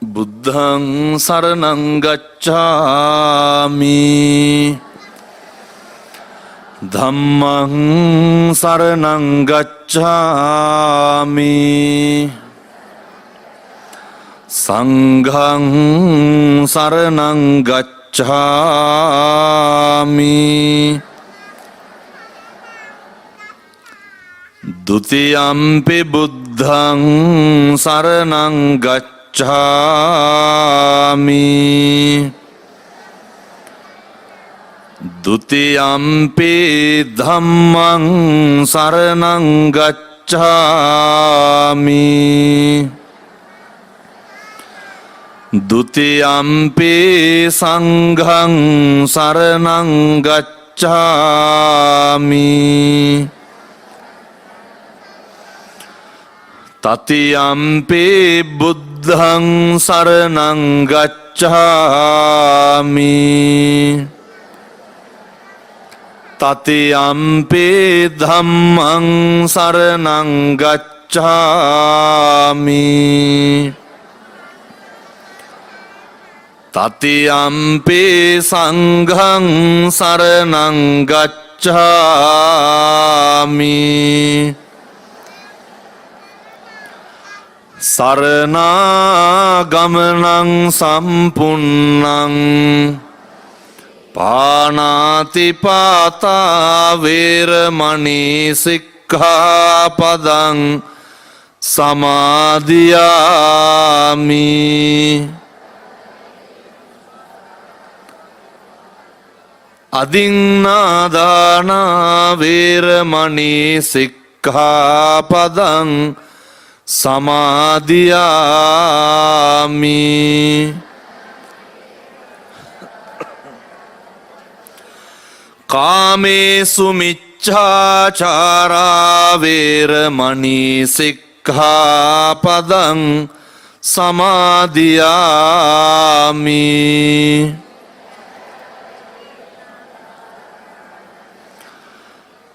බුද්ධං සරණං ගච්ඡාමි ධම්මං සරණං ගච්ඡාමි සංඝං සරණං ගච්ඡාමි ဒုတိယံ පි බුද්ධං සරණං ගච්ඡාමි ဒုတိယံ පි ධම්මං සරණං ගච්ඡාමි ဒုတိယံ පි සංඝං සරණං ගච්ඡාමි තතියම්පි බුද්ධං සරණං ගච්ඡාමි තතියම්පි ධම්මං සරණං ගච්ඡාමි තතියම්පි සංඝං සරණං ගච්ඡාමි සරණාගමනං සම්පුන්නං පාණාතිපාතා වේරමණී සික්ඛාපදං සමාදියාමි අදින්නාදාන වේරමණී සික්ඛාපදං සමාදියාමි කාමේසු මිච්ඡාචාරා වේරමණී සික්ඛාපදං සමාදියාමි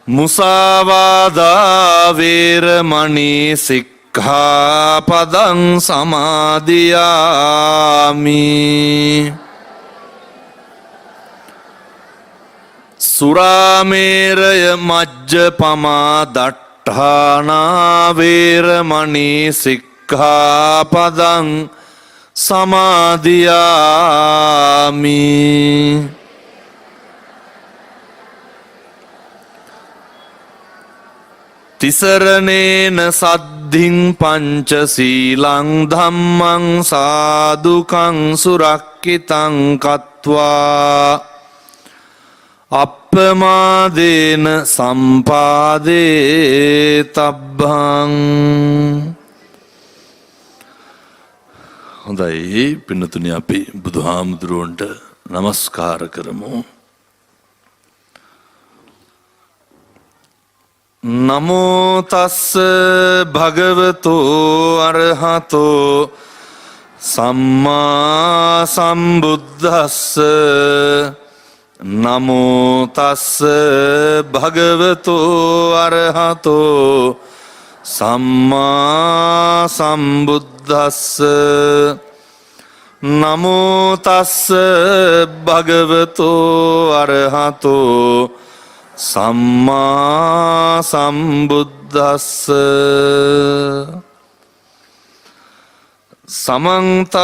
මුසාවාදා වේරමණී සික්ඛාපදං සමාදියාමි සුරාමේරය මජ්ජපමා දට්ඨානා වේරමණී සික්ඛාපදං සමාදියාමි තිසරණේන සද්ධින් පංචසීලං ධම්මං සාදුකං සුරක්ඛිතං කତ୍වා අප්පමාදේන සම්පාදේ තබ්බං. හොඳයි පින්නතුනි අපි බුදුහාමුදුරුවන්ට නමස්කාර කරමු. නමෝ තස්ස භගවතෝ අරහතෝ සම්මා සම්බුද්දස්ස නමෝ තස්ස භගවතෝ අරහතෝ සම්මා සම්බුද්දස්ස නමෝ තස්ස භගවතෝ අරහතෝ සම්මා සම්බුද්දස්ස සමන්ත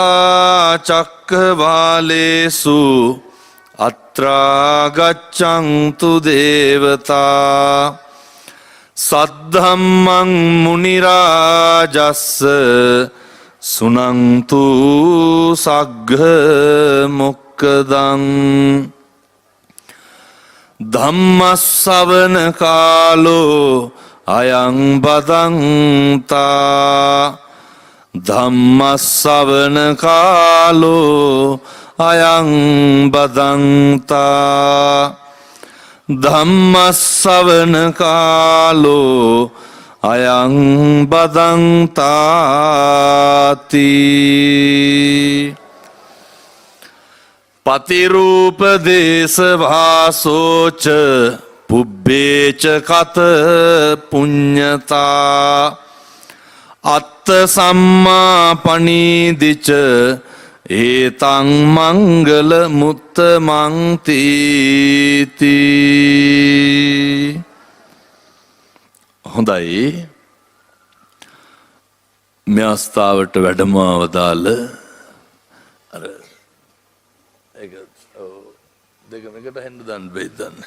චක්කවාලේසු අත්‍රා ගච්ඡන්තු දේවතා සද්ධම්මං මුනි රාජස්ස සුනන්තු සග්ග මොක්ඛදං ධම්මස්සවන කාලෝ අයං බදන්තා ධම්මස්සවන කාලෝ අයං බදන්තා ධම්මස්සවන කාලෝ අයං බදන්තාති පතිරූප දේශවාසෝච පුබ්බේච කත පුඤ්ඤතා අත්ථ අත්ත සම්මා පනීදිච ඒතං මංගල මුත්තමං තීති. හොඳයි, මේ අවස්ථාවට වැඩම අවදාළ අර ඒක දෙකම එකට හෙන්න දන් වෙයි දන්න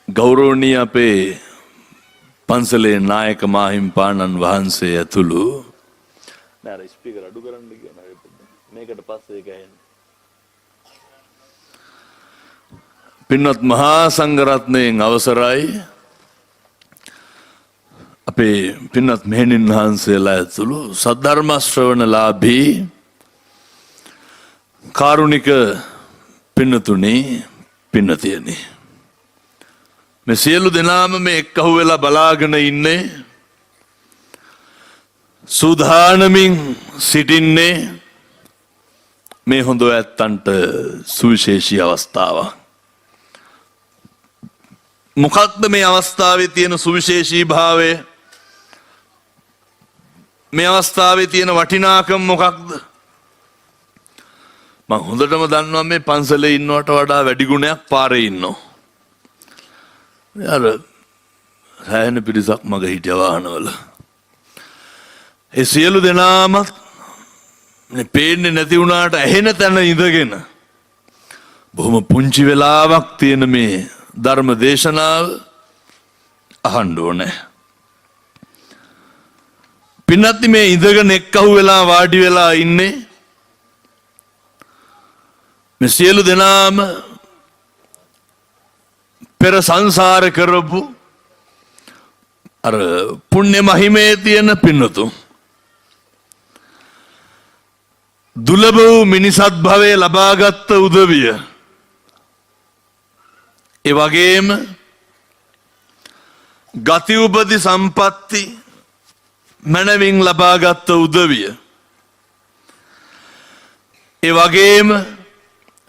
ගෞරවනීය අපේ පන්සලේ නායක මාහිම්පාණන් වහන්සේ ඇතුළු නෑ ස්පීකර් අඩු කරන්න කියන මේකට පස්සේ ඒක ඇහෙන්නේ. පින්වත් මහා සංඝරත්නයෙන් අවසරයි අපේ පින්වත් මෙහෙණින් වහන්සේලා ඇතුළු සද්ධර්ම ශ්‍රවණලාභී කාරුණික පින්නතුනි පින්නතියනි, මේ සියලු දෙනාම මේ එක්කහු වෙලා බලාගෙන ඉන්නේ, සූදානමින් සිටින්නේ මේ හොඳ ඇත්තන්ට සුවිශේෂී අවස්ථාවක්. මොකක්ද මේ අවස්ථාවේ තියෙන සුවිශේෂී භාවය? මේ අවස්ථාවේ තියෙන වටිනාකම මොකක්ද? මම හොඳටම දන්නවා මේ පන්සලේ ඉන්නවට වඩා වැඩි ගුණයක් පාරේ ඉන්නවා. අර හැහෙන පිරිසක් මග හිටිය වාහනවල. ඒ සියලු දෙනාම පේන්නේ නැති වුණාට ඇහෙන තැන ඉඳගෙන බොහොම පුංචි වෙලාවක් තියෙන මේ ධර්ම දේශනාව අහන්න ඕනේ. පින්නත්නි, මේ ඉඳගෙන එක්කහු වෙලා වාඩි වෙලා ඉන්නේ මේ සියලු දෙනාම පෙර සංසාර කරපු අර පුණ්‍ය මහිමේ තියෙන පින්නතු. දුලබ වූ මිනිසත් භවයේ ලබාගත් උදවිය, ඒ වගේම ගති උපති සම්පatti මනවින් ලබාගත් උදවිය, ඒ වගේම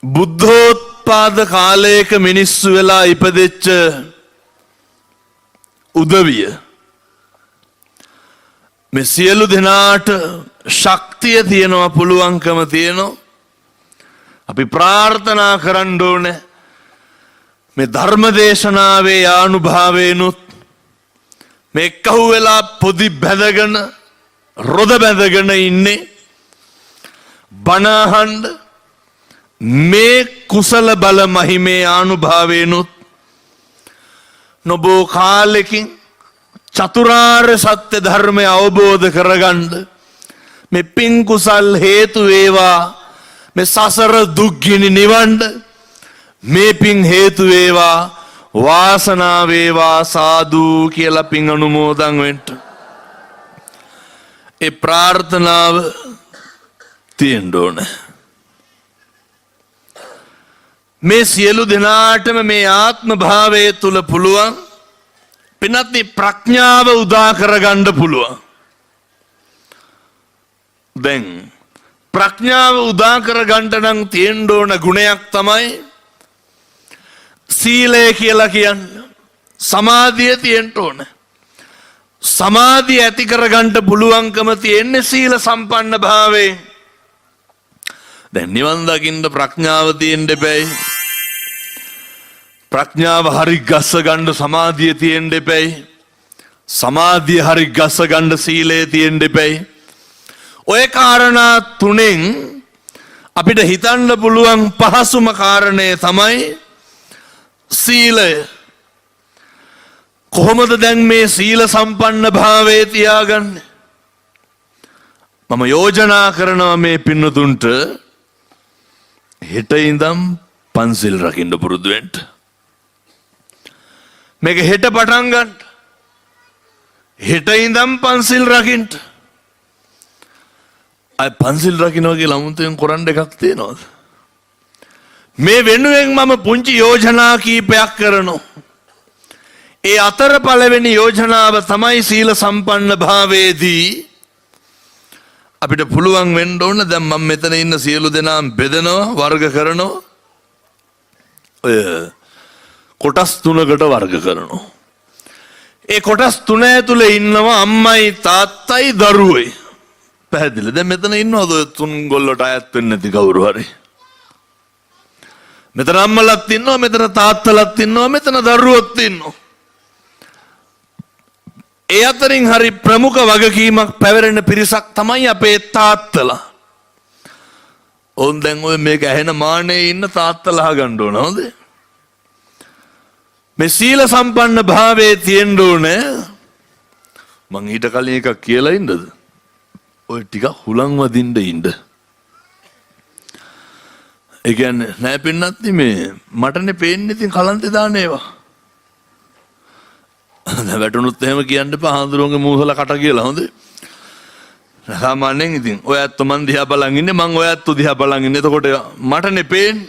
බුද්ධෝත්පාද කාලයක මිනිස්සු වෙලා ඉපදෙච්ච උදවිය, මේ සියලු දෙනාට ශක්තිය තියෙනවා, පුළුවන්කම තියෙනවා. අපි ප්‍රාර්ථනා කරන්න ඕනේ මේ ධර්ම දේශනාවේ ආනුභාවයෙන්ුත් මේ එක්කහු වෙලා පොදි බැඳගෙන රොද බැඳගෙන ඉන්නේ බණ අහන්න, මේ කුසල බල මහිමේ ආනුභාවයෙන්ුත් නොබෝ කාලෙකින් චතුරාර්ය සත්‍ය ධර්මය අවබෝධ කරගන්න මේ පින් කුසල් හේතු වේවා, මේ සසර දුක්ගිනි නිවන්න මේ පින් හේතු වේවා, වාසනාව වේවා, සාදු කියලා පින් අනුමෝදන් වෙන්න. ඒ ප්‍රාර්ථනාව තියෙන්න ඕනේ. මේ සියලු දෙනාටම මේ ආත්ම භාවයේ තුල පුළුවන් පින්වත්නි ප්‍රඥාව උදා කරගන්න පුළුවන්. දැන් ප්‍රඥාව උදා කරගන්න නම් තියෙන්න ඕන ගුණයක් තමයි සීලය කියලා කියන්නේ. සමාධිය තියෙන්න ඕන. සමාධිය ඇති කරගන්න පුළුවන්කම තියෙන්නේ සීල සම්පන්න භාවයෙන්. දැන් නිවන් දකින්න ප්‍රඥාව තියෙන්න එපැයි. ප්‍රඥාව හරි ගස්ස ගන්න සමාධිය තියෙන්න එපැයි. සමාධිය හරි ගස්ස ගන්න සීලය තියෙන්න එපැයි. ඔය කාරණා තුනෙන් අපිට හිතන්න පුළුවන් පහසුම කාරණය තමයි සීලය. කොහොමද දැන් මේ සීල සම්පන්න භාවයේ තියාගන්නේ? මම යෝජනා කරනවා මේ පින්නතුන්ට හෙට ඉඳන් පන්සිල් රකින්න පුරුදු වෙන්න. මේක හෙට පටන් ගන්න. හෙට ඉඳන් පන්සිල් රකින්න. අය පන්සිල් රකින්නවා කියලා අමුතුවෙන් කරන්න එකක් තියෙනවද? මේ වෙනුවෙන් මම පුංචි යෝජනා කීපයක් කරනවා. ඒ අතර පළවෙනි යෝජනාව තමයි සීල සම්පන්න භාවයේදී අපිට පුළුවන් වෙන්න ඕන. දැන් මම මෙතන ඉන්න සියලු දෙනාම බෙදනවා, වර්ග කරනවා. ඔය කොටස් තුනකට වර්ග කරනවා. ඒ කොටස් තුන ඇතුලේ ඉන්නවා අම්මයි තාත්තයි දරුවෝයි. පැහැදිලිද? දැන් මෙතන ඉන්නවද ඔය තුන් ගොල්ලට අයත් වෙන්නේ නැති කවුරු හරි? මෙතන අම්මලත් ඉන්නවා, මෙතන තාත්තලත් ඉන්නවා, මෙතන දරුවොත් ඉන්නවා. ඒ අතරින් හරි ප්‍රමුඛ වගකීමක් පැවරෙන පිරිසක් තමයි අපේ තාත්තලා. ඕන් දැන් ඔය මේක ඇහෙන මානේ ඉන්න තාත්තලා අහගන්න ඕන හොඳ. මේ සීල සම්පන්න භාවයේ තියෙන්න ඕනේ. මං ඊට කලින් එකක් කියලා ඉන්නද? ඔය ටික හුලං වදින්න ඉන්න. ඒ කියන්නේ නෑ පින්නත් මේ මටනේ පේන්නේ ඉතින් කලන්තේ දාන ඒවා. දැන් වැටුණොත් එහෙම කියන්න එපා හාඳුරුවන්ගේ මූසල කට කියලා හොඳේ. සාමාන්‍යයෙන් ඉතින් ඔය ඇත්ත මන් දිහා බලන් ඉන්නේ මං ඔය ඇත්ත දිහා බලන් ඉන්නේ. එතකොට මටනේ පේන්නේ.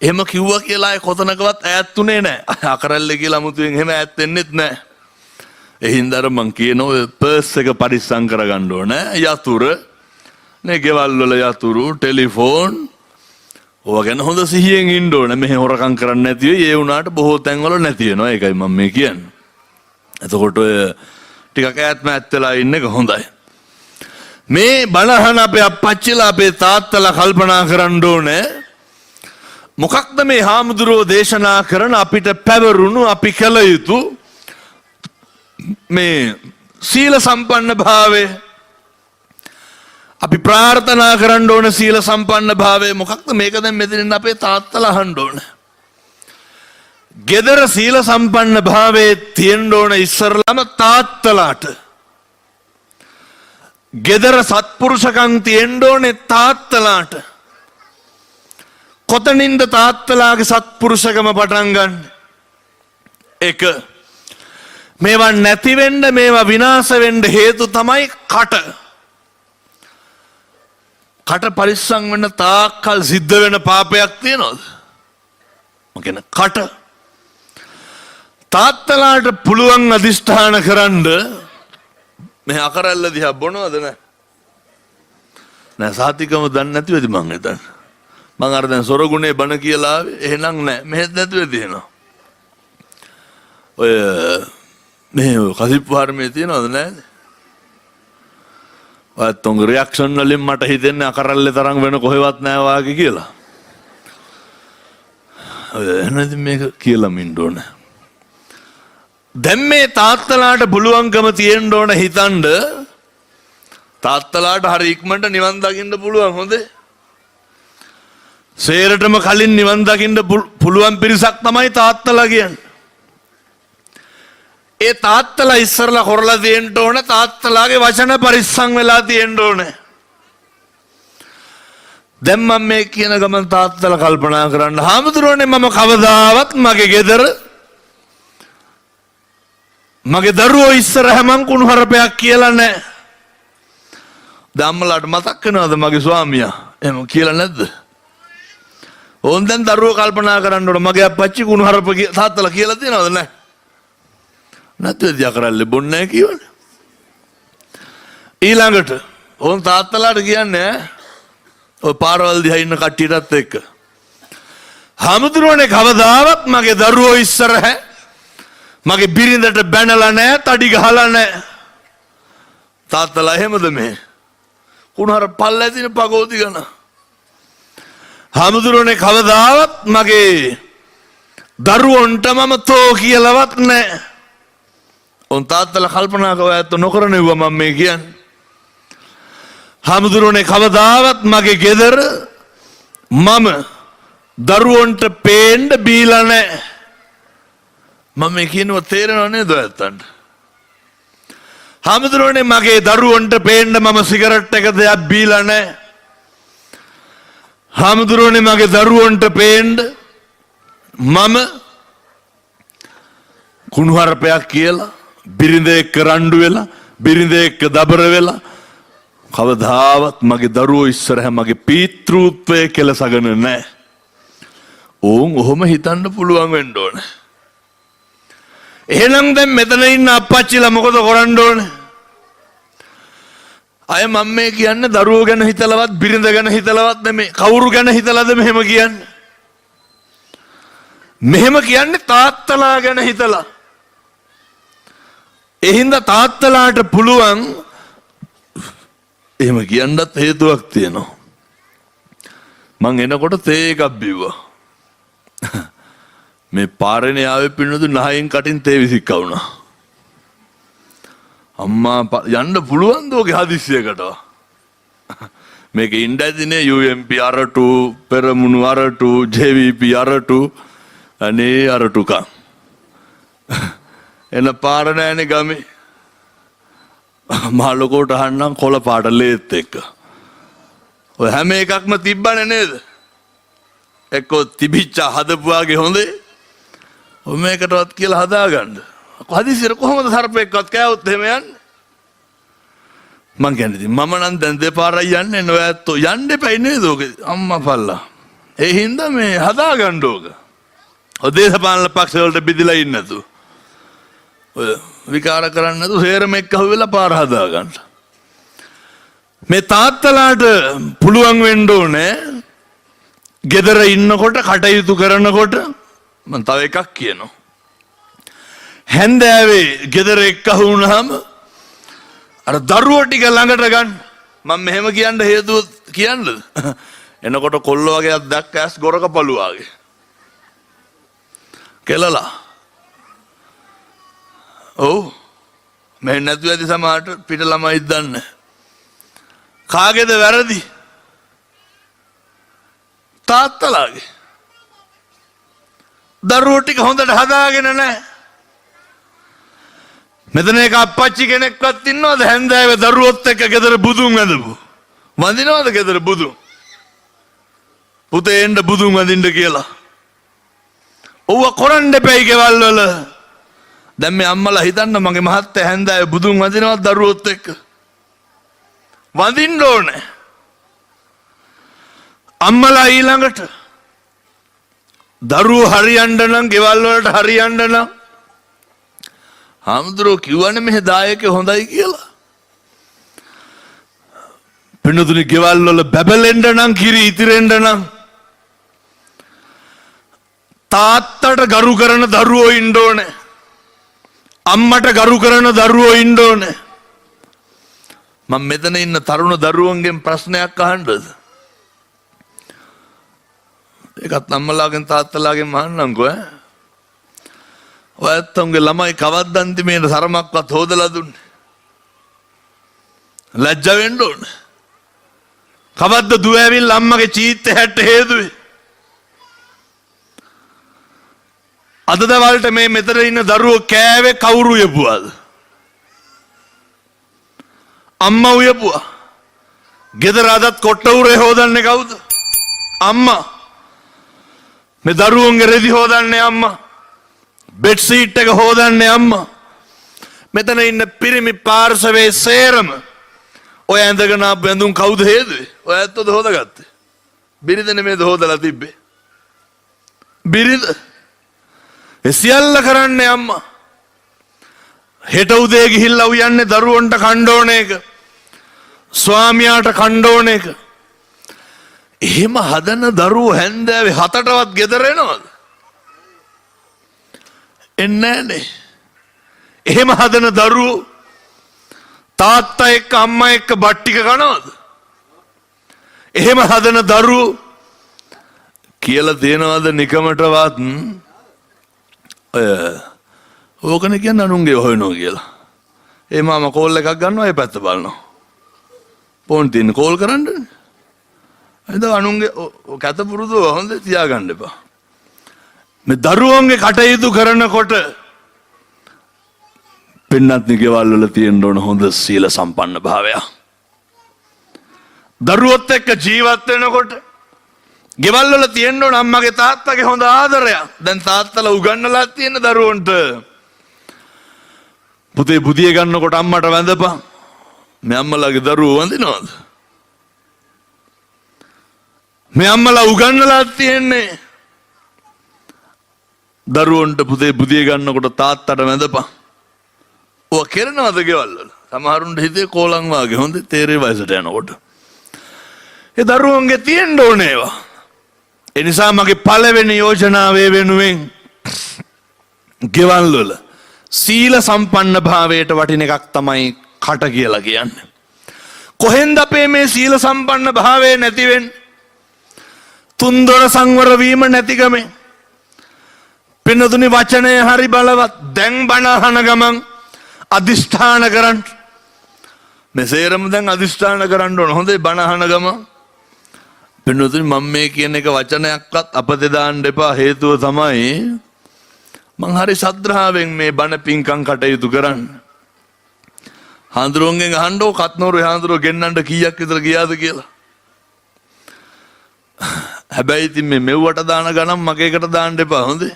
එහෙම කිව්වා කියලා ඒ කොතනකවත් ඈත්ුනේ නැහැ. අකරල්ලේ කියලා 아무තුවෙන් එහෙම ඈත් වෙන්නෙත් නැහැ. ඒ හින්දා මං කියන ඔය පර්ස් එක පරිස්සම් කරගන්න ඕනේ. යතුරු නේ ගෙවල් වල යතුරු ටෙලිෆෝන් ඔය ගැන හොඳ සිහියෙන් ඉන්න ඕනේ. මෙහෙ හොරකම් කරන්නේ නැති වෙයි. ඒ වුණාට බොහෝ තැන්වල නැති වෙනවා. ඒකයි මම මේ කියන්නේ. එතකොට ඔය ටිකක් ඈත් මෑත් වෙලා ඉන්න එක හොඳයි. මේ බණහන අපේ අප්පච්චිලා අපේ තාත්තලා කල්පනා කරන්න ඕනේ. මොකක්ද මේ හාමුදුරුවෝ දේශනා කරන අපිට පැවරුණු අපි කළ යුතු මේ සීල සම්පන්න භාවය? අපි ප්‍රාර්ථනා කරන්න ඕන සීල සම්පන්න භාවය මොකක්ද? මේක දැන් මෙතනින් අපේ තාත්තලා අහන්න ඕන. ගෙදර සීල සම්පන්න භාවයේ තියෙන්න ඕන ඉස්සරළම තාත්තලාට. ගෙදර සත්පුරුෂකම් තියෙන්න ඕනේ තාත්තලාට. කොතනින්ද තාත්තලාගේ සත්පුරුෂකම පටන් ගන්න? එක මේවා නැති වෙන්න මේවා විනාශ වෙන්න හේතු තමයි කට. කට පරිස්සම් වෙන්න තාක්කල් සිද්ධ වෙන පාපයක් තියනවද? මොකද කට තාත්තලාට පුළුවන් අදිෂ්ඨාන කරන්න මේ අකරල්ල දිහා බොනවද නැහැ? නෑ සාතිකම දන්නේ නැති වෙදි මං හිතන්නේ. මං අර දැන් සොරගුණේ බණ කියලා ආවේ. එහෙනම් නෑ මෙහෙත් නැතුව තියෙනවා. ඔය මේ කසිප් වාරමේ තියනවද නෑද? ඔය තොංග රියැක්ෂන් වලින් මට හිතෙන්නේ අකරල්ලේ තරම් වෙන කොහෙවත් නෑ වාගේ කියලා. එහෙනම් මේක කියලා මින්න ඕනේ. දැන් මේ තාත්තලාට පුළුවන්කම තියෙන්න ඕන හිතන්න තාත්තලාට හරි ඉක්මනට නිවන් දකින්න පුළුවන් හොඳේ. සේරටම කලින් නිවන් දකින්න පුළුවන් පිරිසක් තමයි තාත්තලා කියන්නේ. ඒ තාත්තලා ඉස්සරලා කරලා තියෙන්න ඕන තාත්තලාගේ වචන පරිස්සම් වෙලා තියෙන්න ඕනේ. දැන් මම මේ කියන ගමන් තාත්තලා කල්පනා කරන්න හාමුදුරුවනේ මම කවදාවත් මගේ ගෙදර මගේ දරුවෝ ඉස්සරහ මං කුණුහරුපයක් කියලා නැහැ. ධම්මලාට මතක් වෙනවද මගේ ස්වාමියා? එහෙම කියලා නැද්ද? ඕන් දැන් දරුවෝ කල්පනා කරන්න ඕන මගේ අප්පච්චි කුණුහරුප තාත්තලා කියලා තියෙනවද නැහැ? නැත්නම් යකරල්ලේ බොන්නේ නැහැ කියවනේ. ඊළඟට ඕන් තාත්තලාට කියන්නේ ඔය පාරවල් දිහා ඉන්න කට්ටියටත් එක්ක හාමුදුරුවනේ කවදාවත් මගේ දරුවෝ ඉස්සරහ මගේ බිරිඳට බැනලා නැහැ, තඩි ගහලා නැහැ. තාත්තලා එහෙමද මේ? කුණහර පල්ලා තියෙන පගෝති ගන. හාමුදුරුවනේ කවදාවත් මගේ දරුවන්ට මම තෝ කියලාවත් නැහැ. උන් තාත්තලා කල්පනා කරලා ඇත්ත නොකරනෙව්වා මම මේ කියන්නේ. හාමුදුරුවනේ කවදාවත් මගේ ගෙදර මම දරුවන්ට පේන්න බීලා නැහැ. මම මේ කියනවා තේරෙනව නේද ඔයත්තන්ට? හාමුදුරුවනේ මගේ දරුවන්ට පේන්න මම සිගරට් එක දෙයක් බීලා නැහැ. හාමුදුරුවනේ මගේ දරුවන්ට පේන්න මම කුණුහරුපයක් කියලා බිරිඳ එක්ක රණ්ඩු වෙලා බිරිඳ එක්ක දබර වෙලා කවදාවත් මගේ දරුවෝ ඉස්සරහ මගේ පීතෘත්වය කෙලසගෙන නැහැ. ඕන් ඔහොම හිතන්න පුළුවන් වෙන්න ඕනේ. එහෙනම් දැන් මෙතන ඉන්න අප්පච්චිලා මොකද කරන්න ඕනේ? අය මම මේ කියන්නේ දරුවෝ ගැන හිතලවත් බිරිඳ ගැන හිතලවත් නෙමෙයි. කවුරු ගැන හිතලාද මෙහෙම කියන්නේ? මෙහෙම කියන්නේ තාත්තලා ගැන හිතලා. ඒ හින්දා තාත්තලාට පුළුවන් එහෙම කියන්නත් හේතුවක් තියෙනවා. මං එනකොට තේ එකක් බිව්වා. මේ පාරේනේ ආවේ පින්නතු නහයෙන් කටින් තේ විසික්ක වුණා. අම්මා යන්න පුළුවන් දෝගේ හදිස්සියකට. මේක ඉන්ඩැදිනේ UMP අරටු පෙරමුණු අරටු JVP අරටු අනේ අරටුකා. එන පාර නෑනේ ගමේ. මාළකෝට අහන්නම් කොළ පාට ලේත් එක්ක. ඔය හැම එකක්ම තිබ්බනේ නේද? එක්කෝ තිබිච්ච හදපුවාගේ හොඳේ. ඔය මේකටවත් කියලා හදාගන්න. හදිසියට කොහොමද සර්පෙක්වත් කෑවොත් එහෙම යන්නේ? මං කියන්නේ ඉතින් මම නම් දැන් දෙපාරයි යන්නේ නොයැත්තෝ යන්න එපයි නේද ඔක අම්මා පල්ලා. ඒ හින්දා මේ හදාගන්න ඕක. ඔය දේශපාලන පක්ෂ වලට බෙදිලා ඉන්න නැතු. ඔය විකාර කරන්නේ නැතු හේරම එක්ක හුවෙලා පාර හදාගන්න. මේ තාත්තලාට පුළුවන් වෙන්න ඕනේ ගෙදර ඉන්නකොට කටයුතු කරනකොට මම තව එකක් කියනවා. හැන්දෑවේ ගෙදර එක්ක වුණාම අර දරුවෝ ටික ළඟට ගන්න. මම මෙහෙම කියන්න හේතුව කියන්නද? එනකොට කොල්ල වගේක් දැක්ක ඇස් ගොරක පළුවාගේ. කෙලලා. ඔව්. මේ නැතු ඇති සමහරට පිට ළමයි දන්නේ. කාගේද වැරදි? තාත්තලාගේ. දරුවෝ ටික හොඳට හදාගෙන නැහැ. මෙතන එක අප්පච්චි කෙනෙක්වත් ඉන්නවද හැන්දෑවේ දරුවොත් එක්ක ගෙදර බුදුන් වැඳපු? වඳිනවද ගෙදර බුදුන්? පුතේ එන්න බුදුන් වඳින්න කියලා. ඔව්ව කරන්න දෙපයි ගෙවල් වල. දැන් මේ අම්මලා හිතන්න මගේ මහත්තයා හැන්දෑවේ බුදුන් වඳිනවද දරුවොත් එක්ක? වඳින්න ඕනේ. අම්මලා ඊළඟට දරුවෝ හරියන්න නම් ගෙවල් වලට හරියන්න නම් හාමුදුරුවෝ කිව්වනේ මෙහෙ දායකයෝ හොඳයි කියලා. පින්නතුනි ගෙවල් වල බැබලෙන්න නම් කිරි ඉතිරෙන්න නම් තාත්තට ගරු කරන දරුවෝ ඉන්න ඕනේ. අම්මට ගරු කරන දරුවෝ ඉන්න ඕනේ. මම මෙතන ඉන්න තරුණ දරුවන්ගෙන් ප්‍රශ්නයක් අහන්නද? ඒකත් අම්මලාගෙන් තාත්තලාගෙන් අහන්නම්කෝ ඈ. ඔයත්තන්ගේ ළමයි කවද්දන්ති මේ සරමක්වත් හොදලා දුන්නේ? ලැජ්ජ වෙන්න ඕනේ. කවද්ද දුව ඇවිල්ලා අම්මගේ චීත්තේ හැට්ට හේදුවේ? අද දවල්ට මේ මෙතන ඉන්න දරුවෝ කෑවේ කවුරු යපුවාද? අම්මා උයපුවා. ගෙදර අදත් කොට්ට උරේ හොදන්නේ කවුද? අම්මා. මේ දරුවන්ගේ රෙදි හොදන්නේ අම්මා. බෙඩ් සීට් එක හොදන්නේ අම්මා. මෙතන ඉන්න පිරිමි පාර්ශවයේ සේරම ඔය ඇඳගෙන ආපු ඇඳුම් කවුද හේදුවේ? ඔය ඇත්තද හොදගත්තේ? බිරිඳ නෙමෙයිද හොදලා තිබ්බේ? බිරිඳ. ඒ සියල්ල කරන්නේ අම්මා. හෙට උදේ ගිහිල්ලා උයන්නේ දරුවන්ට කණ්ඩ ඕන එක. ස්වාමියාට කණ්ඩ ඕන එක. එහෙම හදන දරුවෝ හැන්දෑවේ 7ටවත් ගෙදර එනවද? එන්නේ නැනේ. එහෙම හදන දරුවෝ තාත්තා එක්ක අම්මා එක්ක බත් ටික කනවද? එහෙම හදන දරුවෝ කියලා දෙනවද නිකමටවත්? ඕකනේ කියන්නේ අනුන්ගේ හොයනවා කියලා. ඒ මාමා කෝල් එකක් ගන්නවා ඒ පැත්ත බලනවා. ෆෝන් තියෙන කෝල් කරන්නේ. එතන අනුන්ගේ කත පුරුදු හොඳ තියාගන්න එපා. මේ දරුවන්ගේ කටයුතු කරනකොට පින්නත් ගෙවල් වල තියෙන්න ඕන හොඳ සීල සම්පන්න භාවය. දරුවොත් එක්ක ජීවත් වෙනකොට ගෙවල් වල තියෙන්න ඕන අම්මගේ තාත්තගේ හොඳ ආදරයක්. දැන් තාත්තලා උගන්නලා තියෙන දරුවන්ට පුතේ බුදිය ගන්නකොට අම්මට වැඳපන්. මේ අම්මලාගේ දරුවෝ වඳිනවද? මේ අම්මලා උගන්නලා තියෙන්නේ දරුවන්ට පුතේ බුදිය ගන්නකොට තාත්තට වැඳපන්. ඔය කරනවද ගෙවල් වල? සමහරුන්ට හිතේ කෝලං වාගේ හොඳ තේරේ වයසට යනකොට. ඒ දරුවන්ගේ තියෙන්න ඕනේ ඒවා. ඒ නිසා මගේ පළවෙනි යෝජනාවේ වෙනුවෙන් ගෙවල් වල සීල සම්පන්න භාවයට වටින එකක් තමයි කට කියලා කියන්නේ. කොහෙන්ද අපේ මේ සීල සම්පන්න භාවය නැති වෙන්නේ? තුන්දොර සංවර වීම නැතිකමෙන්. පින්නතුනි වචනය හරි බලවත්. දැන් බණ අහන ගමන් අදිෂ්ඨාන කරන්න. මෙසේරම දැන් අදිෂ්ඨාන කරන්න ඕන. හොඳේ බණ අහන ගමන් පින්නතුනි මම මේ කියන එක වචනයක්වත් අපතේ දාන්න එපා. හේතුව තමයි මං හරි ශ්‍රද්ධාවෙන් මේ බණ පින්කම් කටයුතු කරන්න. හාමුදුරුවන්ගෙන් අහන්නෝ කත්නෝරු හාමුදුරුවෝ ගෙන්නන්න කීයක් විතර ගියාද කියලා. හැබැයි ඉතින් මේ මෙව්වට දාන ගණන් මගේකට දාන්න එපා. හොඳේ.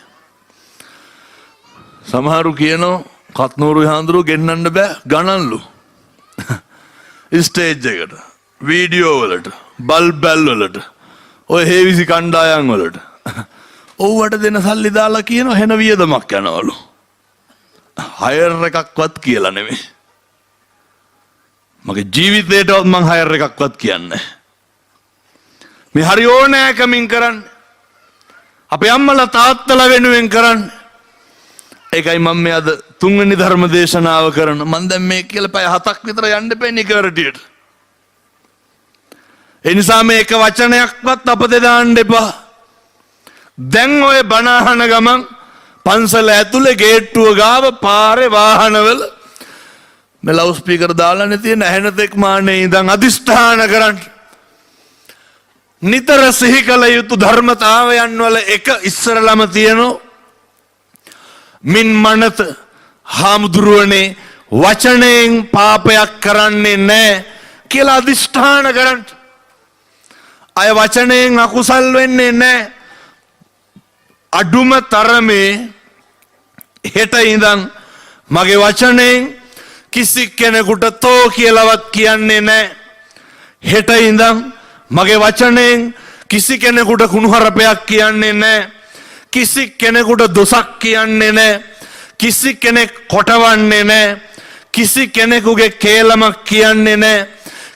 සමහරු කියනවා කත්නෝරු හාමුදුරුවෝ ගෙන්නන්න බෑ ගණන්ලු. ස්ටේජ් එකට, වීඩියෝ වලට, බල්බැල් වලට, ඔය හේවිසි කණ්ඩායම් වලට ඔව්වට දෙන සල්ලි දාලා කියනවා හෙන වියදමක් යනවලු. හයර් එකක්වත් කියලා නෙමෙයි. මගේ ජීවිතේටවත් මං හයර් එකක්වත් කියන්නේ. මේ හරි ඕනෑකමින් කරන්නේ. අපේ අම්මලා තාත්තලා වෙනුවෙන් කරන්නේ. ඒකයි මම මේ අද තුන්වෙනි ධර්ම දේශනාව කරන. මම දැන් මේ කියලා පැය 7ක් විතර යන්න එපා නිකරටියට. ඒ නිසා මේක වචනයක්වත් අපතේ දාන්න එපා. දැන් ඔය බණ අහන ගමන් පන්සල ඇතුලේ ගේට්ටුව ගාව පාරේ වාහනවල මේ ලවුඩ් ස්පීකර් දාලානේ තියෙන ඇහෙන තෙක් මානේ ඉඳන් අදිෂ්ඨාන කරන්න. නිතර සිහි කළ යුතු ධර්මතාවයන් වල එක ඉස්සරලම තියෙනවා මින් මනත හාමුදුරුවනේ වචනයෙන් පාපයක් කරන්නේ නැහැ කියලා අදිෂ්ඨාන කරන්න. අය වචනයෙන් අකුසල් වෙන්නේ නැහැ. අඩුම තරමේ හෙට ඉඳන් මගේ වචනයෙන් කිසි කෙනෙකුට තෝ කියලාවත් කියන්නේ නැහැ. හෙට ඉඳන් මගේ වචනයෙන් කිසි කෙනෙකුට කුණුහරුපයක් කියන්නේ නැහැ. කිසි කෙනෙකුට දොසක් කියන්නේ නැහැ. කිසි කෙනෙක් කොටවන්නේ නැහැ. කිසි කෙනෙකුගේ කේලමක් කියන්නේ නැහැ.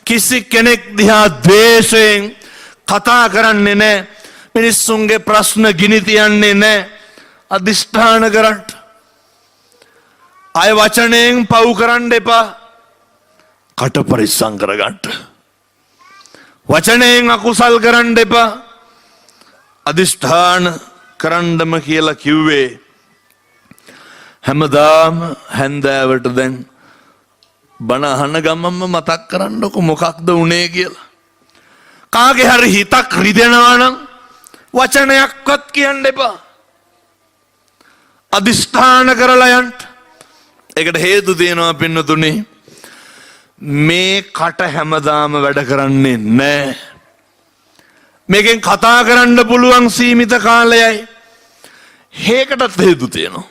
කිසි කෙනෙක් දිහා ද්වේෂයෙන් කතා කරන්නේ නැහැ. මිනිස්සුන්ගේ ප්‍රශ්න ගිනි තියන්නේ නැහැ. අදිෂ්ඨාන කරන්න. අය වචනයෙන් පව් කරන්න එපා. කට පරිස්සම් කරගන්න. වචනයෙන් අකුසල් කරන්න එපා. අදිෂ්ඨාන කරන්නම කියලා කිව්වේ හැමදාම හැන්දෑවට දැන් බණ අහන ගමන්ම මතක් කරන්නකො මොකක්ද උනේ කියලා. කාගේ හරි හිතක් රිදෙනවා නම් වචනයක්වත් කියන්න එපා. අදිෂ්ඨාන කරලා යන්න. ඒකට හේතු තියෙනවා පින්නතුනි. මේ කට හැමදාම වැඩ කරන්නේ නැහැ. මේකෙන් කතා කරන්න පුළුවන් සීමිත කාලයයි. හේකටත් හේතු තියෙනවා.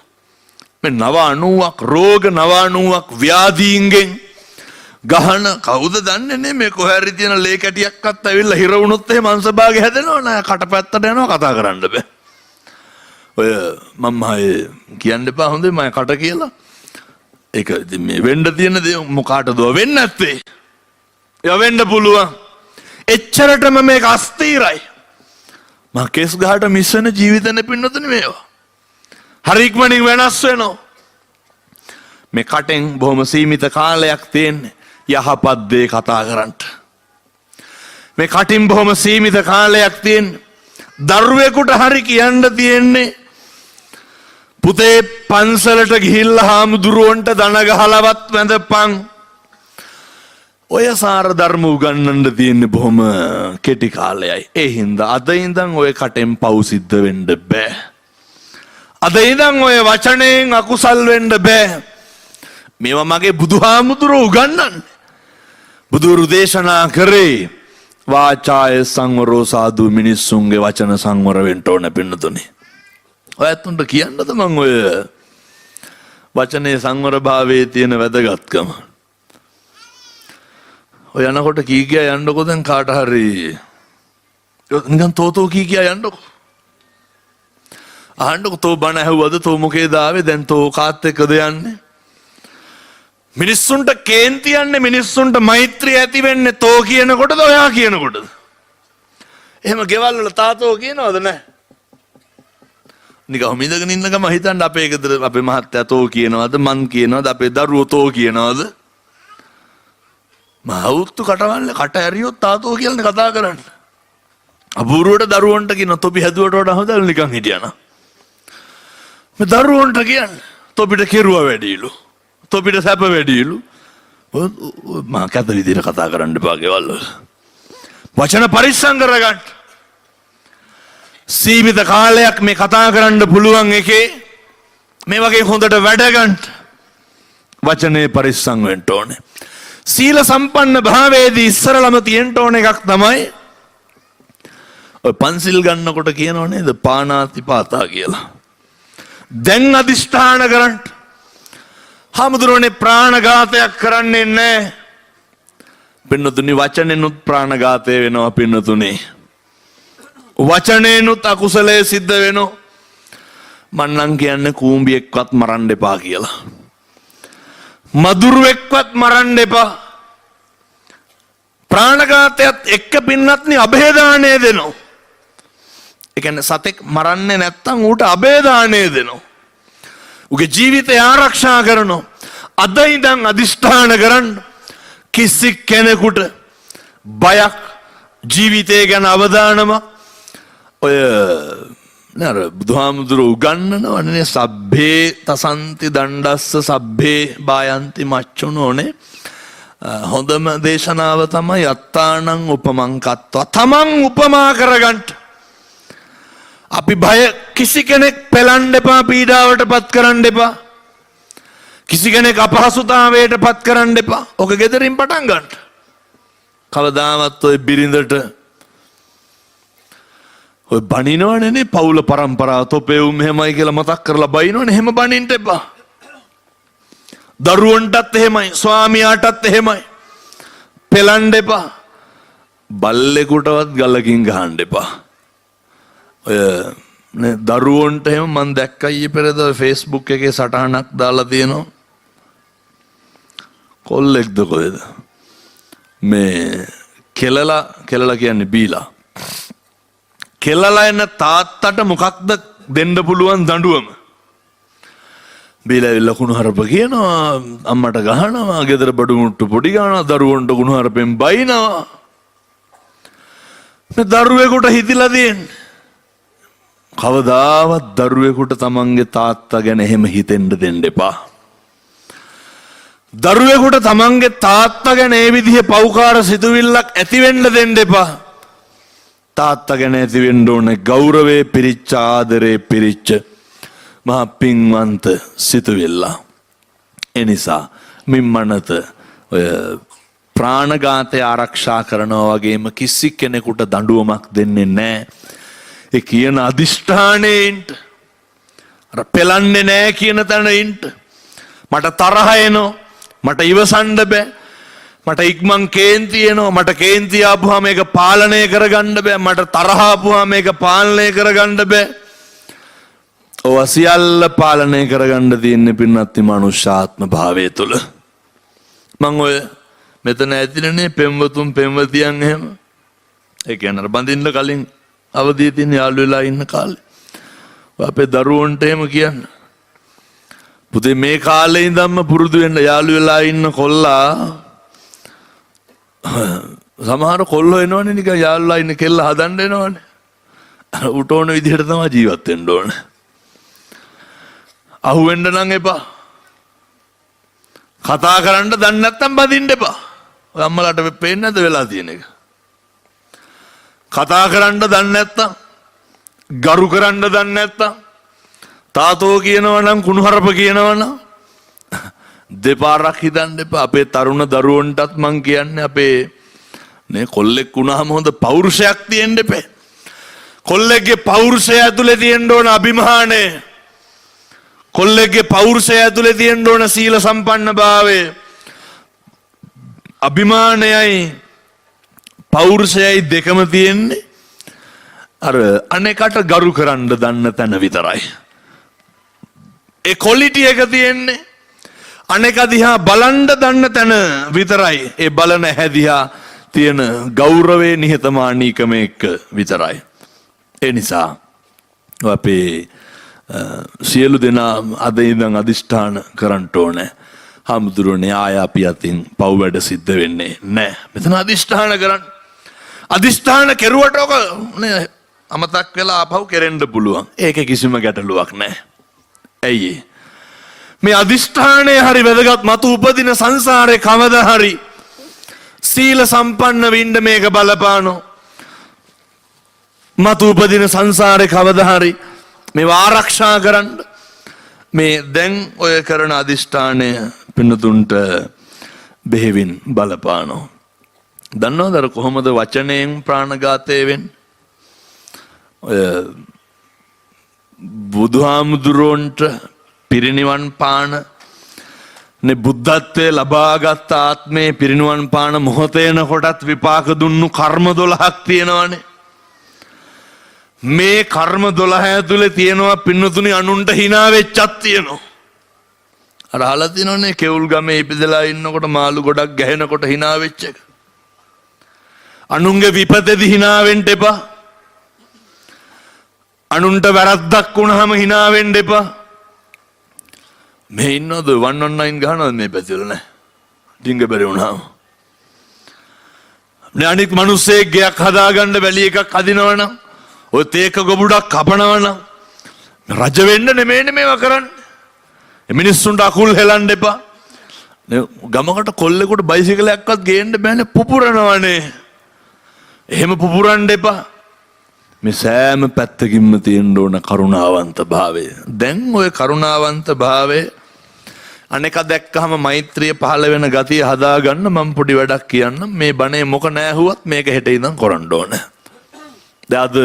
මේ 90ක් රෝග 90ක් ව්‍යාධීන්ගෙන් ගහන කවුද දන්නේ නේ මේ කොහරි තියෙන ලේ කැටියක්වත් ඇවිල්ලා හිර වුණොත් එහෙම මාංශභාගය හැදෙනව නෑ. කටපැත්තට යනවා කතා කරන්න බෑ. ඔය මම කියන්න එපා හොඳේ මම කට කියලා. ඒක ඉතින් මේ වෙන්න තියෙන දේ මොකාටද වෙන්නේ නැත්තේ. ඒ වෙන්න පුළුවන්. එච්චරටම මේක අස්තීරයි. මම කේස් ගහට මිස් වෙන ජීවිතෙ පින්නතුනේ මේවා. හරි ඉක්මනින් වෙනස් වෙනවා. මේ කටෙන් බොහොම සීමිත කාලයක් තියෙන්නේ යහපත් දේ කතා කරන්න. මේ කටින් බොහොම සීමිත කාලයක් තියෙන්නේ දරුවෙකුට හරි කියන්න තියෙන්නේ පුතේ පන්සලට ගිහිල්ලා හාමුදුරුවන්ට දන ගහලවත් වැඳපන්. ඔය සාර ධර්ම උගන්වන්න තියෙන්නේ බොහොම කෙටි කාලයයි. ඒ හින්දා අද ඉඳන් ඔය කටෙන් පව් සිද්ධ වෙන්න බෑ. අද ඉඳන් ඔය වචනයෙන් අකුසල් වෙන්න බෑ. මේවා මගේ බුදුහාමුදුරුවෝ උගන්වන්නේ. බුදුරු දේශනා කරේ වාචාය සංවරෝ සාදු මිනිස්සුන්ගේ වචන සංවර වෙන්න ඕන පින්නතුනේ. ඔයත්තුන්ට කියන්නද මං ඔය වචනේ සංවර භාවයේ තියෙන වැදගත්කම. ඔය යනකොට කී කියා යන්නකො දැන් කාට හරි නිකන් තෝතෝ කී කියා යන්නකො. අහන්නකො තෝ බණ ඇහුවද තෝ මොකේද ආවේ දැන් තෝ කාත් එක්කද යන්නේ. මිනිස්සුන්ට කේන්ති යන්නේ මිනිස්සුන්ට මෛත්‍රිය ඇති වෙන්නේ තෝ කියනකොටද ඔයා කියනකොටද. එහෙම ගෙවල් වල තාතෝ කියනවද නැහැ. නිකම් ඉඳගෙන ඉන්න ගම හිතන්න අපේ ගෙදර අපේ මහත්තයා තෝ කියනවාද මං කියනවාද අපේ දරුවෝ තෝ කියනවාද මහවුත්තු කටවල්ල කට ඇරියොත් තාතෝ කියලානේ කතා කරන්නේ. අපූර්වට දරුවන්ට කියන තොපි හැදුවට වඩා හොඳයි නිකන් හිටියනම්. මේ දරුවන්ට කියන්නේ තොපිට කෙරුවා වැඩිලු. තොපිට සැප වැඩිලු. මම කැත විදිහට කතා කරන්න එපා ගෙවල් වල. වචන පරිස්සම් කරගන්න. සීමිත කාලයක් මේ කතා කරන්න පුළුවන් එකේ මේ වගේ හොඳට වැඩ ගන්න වචනේ පරිස්සම් වෙන්න ඕනේ. සීල සම්පන්න භාවයේදී ඉස්සරළම තියෙන්න ඕන එකක් තමයි ඔය පන්සිල් ගන්නකොට කියනව නේද පාණාතිපාතා කියලා. දැන් අදිෂ්ඨාන කරන්න. හාමුදුරනේ ප්‍රාණඝාතයක් කරන්නේ නැහැ. පින්නතුනි වචනෙනුත් ප්‍රාණඝාතය වෙනවා පින්නතුනි. වචනේනුත් අකුසලයේ සිද්ධ වෙනවා. මන්නම් කියන්නේ කූඹියෙක්වත් මරන්න එපා කියලා. මදුරුවෙක්වත් මරන්න එපා. ප්‍රාණඝාතයත් එක්ක පින්නත්නි අභේදානය දෙනවා. ඒ කියන්නේ සතෙක් මරන්නේ නැත්තම් ඌට අභේදානය දෙනවා. ඌගේ ජීවිතය ආරක්ෂා කරනවා. අද ඉඳන් අදිෂ්ඨාන කරන්න කිසි කෙනෙකුට බයක් ජීවිතය ගැන අවදානමක් ඔය නර බුදුහාමුදුරුවෝ උගන්වනවනේ සබ්බේ තසන්ති දණ්ඩස්ස සබ්බේ බායන්ති මච්චුනෝනේ. හොඳම දේශනාව තමයි අත්තානං උපමං කත්වා. තමන් උපමා කරගන්න. අපි බය කිසි කෙනෙක් පෙලන්න එපා, පීඩාවට පත් කරන්න එපා. කිසි කෙනෙක් අපහසුතාවයට පත් කරන්න එපා. ඔක ගෙදරින් පටන් ගන්න. කවදාවත් ඔය බිරිඳට ඔය බනිනවනේ පවුල પરම්පරාව තොපෙවුම් එහෙමයි කියලා මතක් කරලා බනිනවනේ. එහෙම බනින්න එපා. දරුවන්ටත් එහෙමයි, ස්වාමියාටත් එහෙමයි. පෙලන්න එපා. බල්ලෙකුටවත් ගලකින් ගහන්න එපා. ඔය නේ දරුවන්ට එහෙම මම දැක්කා ඊයේ පෙරේද Facebook එකේ සටහනක් දාලා තියෙනවා. කොල්ලෙක්ද කොහෙද? මේ කෙලලා කියන්නේ බීලා. කෙලලා එන තාත්තට මොකක්ද දෙන්න පුළුවන් දඬුවම? බීලා ලකුණු හරප කියනවා, අම්මට ගහනවා, ගෙදර බඩු මුට්ටු පොඩි ගන්නවා, දරුවන්ට ගුණ හරපෙන් බයිනවා. මේ දරුවෙකුට හිතිලා දෙන්නේ. කවදාවත් දරුවෙකුට තමන්ගේ තාත්තා ගැන එහෙම හිතෙන්න දෙන්න එපා. දරුවෙකුට තමන්ගේ තාත්තා ගැන ඒ විදිහේ පෞකාර සිතුවිල්ලක් ඇති වෙන්න දෙන්න එපා. තාත්තා ගැන ඇති වෙන්න ඕනේ ගෞරවයේ පිරිච්ච, ආදරේ පිරිච්ච මහා පින්වන්ත සිතුවිල්ල. ඒ නිසා මිම්මනත ඔය ප්‍රාණඝාතය ආරක්ෂා කරනවා වගේම කිසි කෙනෙකුට දඬුවමක් දෙන්නේ නැහැ. ඒ කියන අදිෂ්ඨානයෙන්ට අර පෙලන්නේ නැහැ කියන තැනින්ට මට තරහ එනවා, මට ඉවසන්න බෑ, මට ඉක්මන් කේන්ති එනවා, මට කේන්ති ආපුවාම මේක පාලනය කරගන්න බෑ, මට තරහ ආපුවාම මේක පාලනය කරගන්න බෑ. ඔය සියල්ල පාලනය කරගන්න තියෙන්නේ පින්වත්නි මනුෂ්‍යාත්ම භාවය තුල. මම ඔය මෙතන ඇතිනේ පෙම්වතුන් පෙම්වතියන් එහෙම ඒ කියන්නේ බඳින්න කලින් අවදියේ තියෙන යාළු වෙලා ඉන්න කාලේ අපේ දරුවන්ට එහෙම කියන්න පුතේ මේ කාලේ ඉඳන්ම පුරුදු වෙන්න යාළු වෙලා ඉන්න කොල්ලා සමහර කොල්ලෝ එනවනේ නිකන් යාළුලා ඉන්න කෙල්ල හදන්න එනවනේ උට ඕන විදිහට තමයි ජීවත් වෙන්න ඕනේ අහුවෙන්න නම් එපා කතා කරන්න දන්නේ නැත්නම් බදින්න එපා ඔය අම්මලාට පේන්නේ නැද්ද වෙලා තියෙන එක කතා කරන්න දන්නේ නැත්තම් ගරු කරන්න දන්නේ නැත්තම් තාතෝ කියනවා නම් කුණුහරුප කියනවා නම් දෙපාරක් හිතන්න එපා. අපේ තරුණ දරුවන්ටත් මං කියන්නේ අපේ නේ කොල්ලෙක් වුණාම හොඳ පෞරුෂයක් තියෙන්න එපේ. කොල්ලෙක්ගේ පෞරුෂය ඇතුලේ තියෙන්න ඕන අභිමානය. කොල්ලෙක්ගේ පෞරුෂය ඇතුලේ තියෙන්න ඕන සීල සම්පන්නභාවය. අභිමානයයි පෞරුෂයයි දෙකම තියෙන්නේ අර අනේකට ගරු කරන්න දන්න තැන විතරයි. ඒ ක්වොලිටි එක තියෙන්නේ අනේක දිහා බලන්න දන්න තැන විතරයි. ඒ බලන හැදියා තියෙන ගෞරවයේ නිහතමානීකම එක්ක විතරයි. ඒ නිසා අපේ සියලු දෙනා අද ඉඳන් අදිෂ්ඨාන කරන්න ඕනේ. හාමුදුරුවනේ ආය අපි අතින් පව් වැඩ සිද්ධ වෙන්නේ නැහැ. මෙතන අදිෂ්ඨාන කරන්න. අදිෂ්ඨාන කෙරුවට ඔක නේ අමතක් වෙලා ආපහු කෙරෙන්න පුළුවන්. ඒකේ කිසිම ගැටලුවක් නැහැ. ඇයි මේ අදිෂ්ඨානය හරි වැදගත්. මතු උපදින සංසාරේ කවදා හරි සීල සම්පන්න වෙන්න මේක බලපානෝ. මතු උපදින සංසාරේ කවදා හරි මේ ආරක්ෂා කරන්න මේ දැන් ඔය කරන අදිෂ්ඨානය පින්නතුන්ට බෙහෙවින් බලපානෝ. දන්නවද අර කොහොමද වචනයෙන් ප්‍රාණඝාතය වෙන්නේ? ඔය බුදුහාමුදුරන්ට පිරිනිවන් පාන නේ බුද්ධත්වයේ ලබාගත් ආත්මේ පිරිනිවන් පාන මොහොතේන කොටත් විපාක දුන්නු කර්ම 12ක් තියෙනවානේ. මේ කර්ම 12 ඇතුලේ තියෙනවා පින්නතුනි අනුන්ට hina වෙච්චක් තියෙනවා. අර අහලා තියෙනවනේ කෙවුල් ගමේ ඉපදලා ඉන්නකොට මාළු ගොඩක් ගැහෙනකොට hina වෙච්ච එක. අනුන්ගේ විපතේදී hina වෙන්න එපා. අනුන්ට වැරද්දක් වුණාම hina වෙන්න එපා. මේ ඉන්නවද 119 ගහනවද මේ පැතිවල නැහැ. ඩිංග බැරි වුණාම. මේ අනිත් මිනිස්සෙක් ගයක් හදාගන්න බැලි එකක් හදිනවනම් ඔය තේක ගොබුඩක් කපනවනම් රජ වෙන්න නෙමෙයිනේ මේවා කරන්නේ. මිනිස්සුන්ට අකුල් හෙලන්න එපා. ගමකට කොල්ලෙකුට බයිසිකලයක්වත් ගේන්න බෑනේ පුපුරනවනේ. එහෙම පුපුරන්න එපා. මේ සෑම පැත්තකින්ම තියෙන්න ඕන කරුණාවන්ත භාවය. දැන් ওই කරුණාවන්ත භාවය අනේක දැක්කහම මෛත්‍රිය පහළ වෙන ගතිය හදාගන්න මම පොඩි වැඩක් කියන්නම්. මේ බණේ මොක නැහුවත් මේක හෙට ඉඳන් කරන්න ඕන. දැන් අද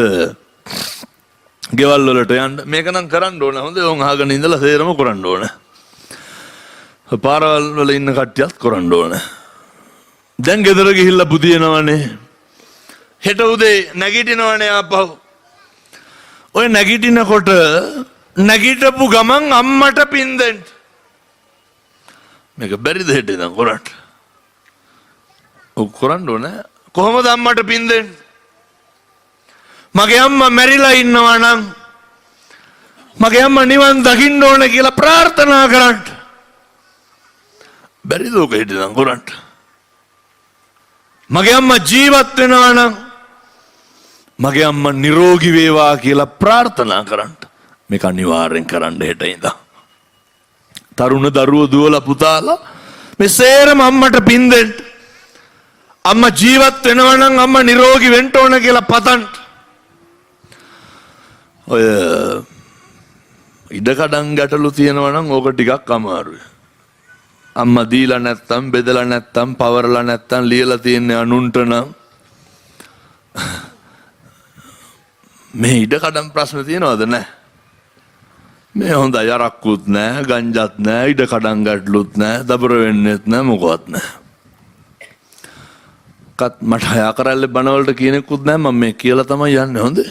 ගෙවල් වලට යන්න මේක නම් කරන්න ඕන. හොඳයි ඕන් අහගෙන ඉඳලා සේරම කරන්න ඕන. පාරවල් වල ඉන්න කට්ටියත් කරන්න ඕන. දැන් ගෙදර ගිහිල්ලා බුදිනවනේ. හෙට උදේ නැගිටිනවනේ ආපහු. ඔය නැගිටිනකොට නැගිටපු ගමන් අම්මට පින් දෙන්න. මේක බැරිද හෙට ඉඳන් කරන්න? ඔක් කරන්න ඕනේ. කොහොමද අම්මට පින් දෙන්නේ? මගේ අම්මා මැරිලා ඉන්නවා නම් මගේ අම්මා නිවන් දකින්න ඕන කියලා ප්‍රාර්ථනා කරන්න. බැරිද ඔක හෙට ඉඳන් කරන්න? මගේ අම්මා ජීවත් වෙනවා නම් මගේ අම්මා නිරෝගී වේවා කියලා ප්‍රාර්ථනා කරන්න. මේක අනිවාර්යෙන් කරන්න හෙට ඉඳන්. තරුණ දරුවෝ දුවලා පුතාලා මේ සේරම අම්මට පින් දෙන්න. අම්මා ජීවත් වෙනවා නම් අම්මා නිරෝගී වෙන්න ඕන කියලා පතන්න. ඔය ඉඩකඩම් ගැටලු තියෙනවා නම් ඕක ටිකක් අමාරුයි. අම්මා දීලා නැත්තම් බෙදලා නැත්තම් පවරලා නැත්තම් ලියලා තියෙන්නේ අනුන්ට නම් මේ ඉඩකඩම් ප්‍රශ්න තියෙනවද නැහැ? මේ හොඳයි අරක්කුත් නැහැ, ගංජත් නැහැ, ඉඩකඩම් ගැටලුත් නැහැ, දබර වෙන්නෙත් නැහැ, මොකවත් නැහැ. මට හයා කරල්ලේ බණවලට කියනෙකුත් නැහැ. මම මේ කියලා තමයි යන්නේ. හොඳේ.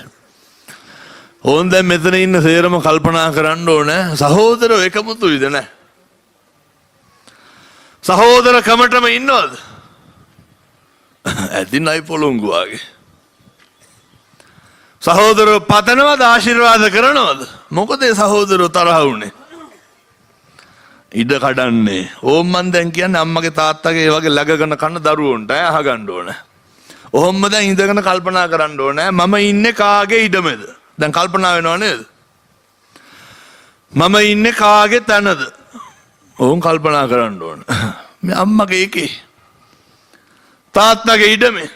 ඕන් දැන් මෙතන ඉන්න සේරම කල්පනා කරන්න ඕනේ සහෝදරයෝ එකමුතුයිද නැහැ? සහෝදරකමටම ඉන්නවද? ඇදින් අය පොළොංගු වගේ. සහෝදරයෝ පතනවද ආශිර්වාද කරනවද? මොකද ඒ සහෝදරයෝ තරහ වුනේ? ඉඩ කඩන්නේ. ඕම් මන් දැන් කියන්නේ අම්මගේ තාත්තගේ ඒ වගේ läගගෙන කන දරුවොන්ට අහගන්න ඕනේ. ඔහොම දැන් ඉඳගෙන කල්පනා කරන්න ඕනේ මම ඉන්නේ කාගේ ඉඩමේද? දැන් කල්පනා වෙනව නේද? මම ඉන්නේ කාගේ තැනද? ඕන් කල්පනා කරන්න ඕන. මේ අම්මගේ එකේ තාත්තගේ ඉඩමේ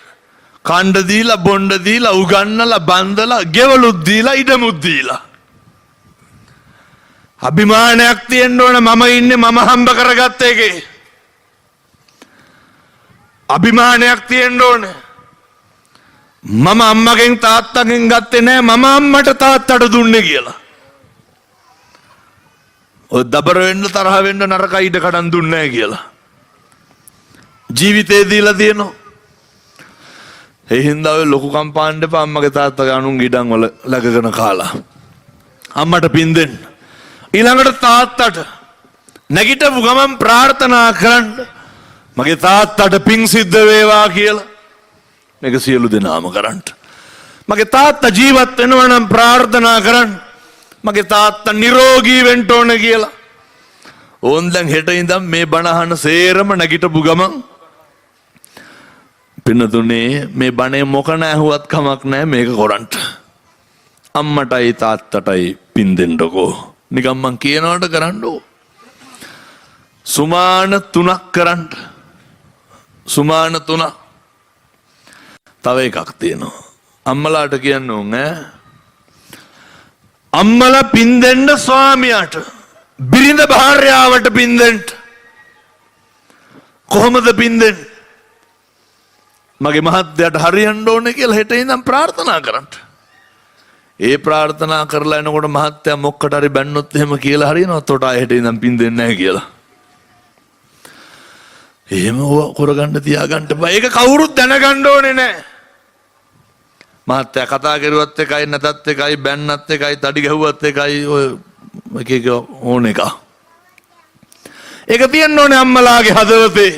කණ්ඩ දීලා බොණ්ඩ දීලා උගන්නලා බන්දලා ගෙවලුත් දීලා ඉඩමුත් දීලා අභිමානයක් තියෙන්න ඕන. මම ඉන්නේ මම හම්බ කරගත්ත එකේ. අභිමානයක් තියෙන්න ඕනේ. මම අම්මගෙන් තාත්තගෙන් ගත්තේ නෑ මම අම්මට තාත්තට දුන්නේ කියලා. ඔය දබර වෙන්න තරහ වෙන්න නරක ඉඩ කඩන් දුන්නේ නෑ කියලා. ජීවිතේ දීලා තියෙනවා. ඒ හින්දා ඔය ලොකු කම්පාන්න එපා අම්මගේ තාත්තගේ අනුන්ගේ ඉඩම් වල läගගෙන කාලා. අම්මට පින් දෙන්න. ඊළඟට තාත්තට නැගිටපු ගමන් ප්‍රාර්ථනා කරන්න මගේ තාත්තට පින් සිද්ධ වේවා කියලා. මේක සියලු දෙනාම කරන්න. මගේ තාත්තා ජීවත් වෙනවා නම් ප්‍රාර්ථනා කරන්න මගේ තාත්තා නිරෝගී වෙන්න ඕන කියලා. ඕන් දැන් හෙට ඉඳන් මේ බණ අහන සේරම නැගිටපු ගමන් පින්නතුනේ මේ බණේ මොක නැහුවත් කමක් නැහැ මේක කරන්න. අම්මටයි තාත්තටයි පින් දෙන්නකෝ. නිකම් මං කියනවට කරන්නෝ. සුමාන 3ක් කරන්න. සුමාන 3. තව එකක් තියෙනවා. අම්මලාට කියන්න ඕන ඈ. අම්මලා පින් දෙන්න ස්වාමියාට. බිරිඳ භාර්යාවට පින් දෙන්න. කොහොමද පින් දෙන්නේ? මගේ මහත්තයාට හරියන්න ඕනේ කියලා හෙට ඉඳන් ප්‍රාර්ථනා කරන්න. ඒ ප්‍රාර්ථනා කරලා එනකොට මහත්තයා මොක්කට හරි බැන්නොත් එහෙම කියලා හරියනවා. තොට හෙට ඉඳන් පින් දෙන්නේ නැහැ කියලා. එහෙම කරගන්න තියාගන්න බෑ. ඒක කවුරුත් දැනගන්න ඕනේ නැහැ. මහත්තයා කතා කරුවත් එකයි නැතත් එකයි බැන්නත් එකයි තඩි ගැහුවත් එකයි ඔය එක එක ඕන එක. ඒක තියන්න ඕනේ අම්මලාගේ හදවතේ.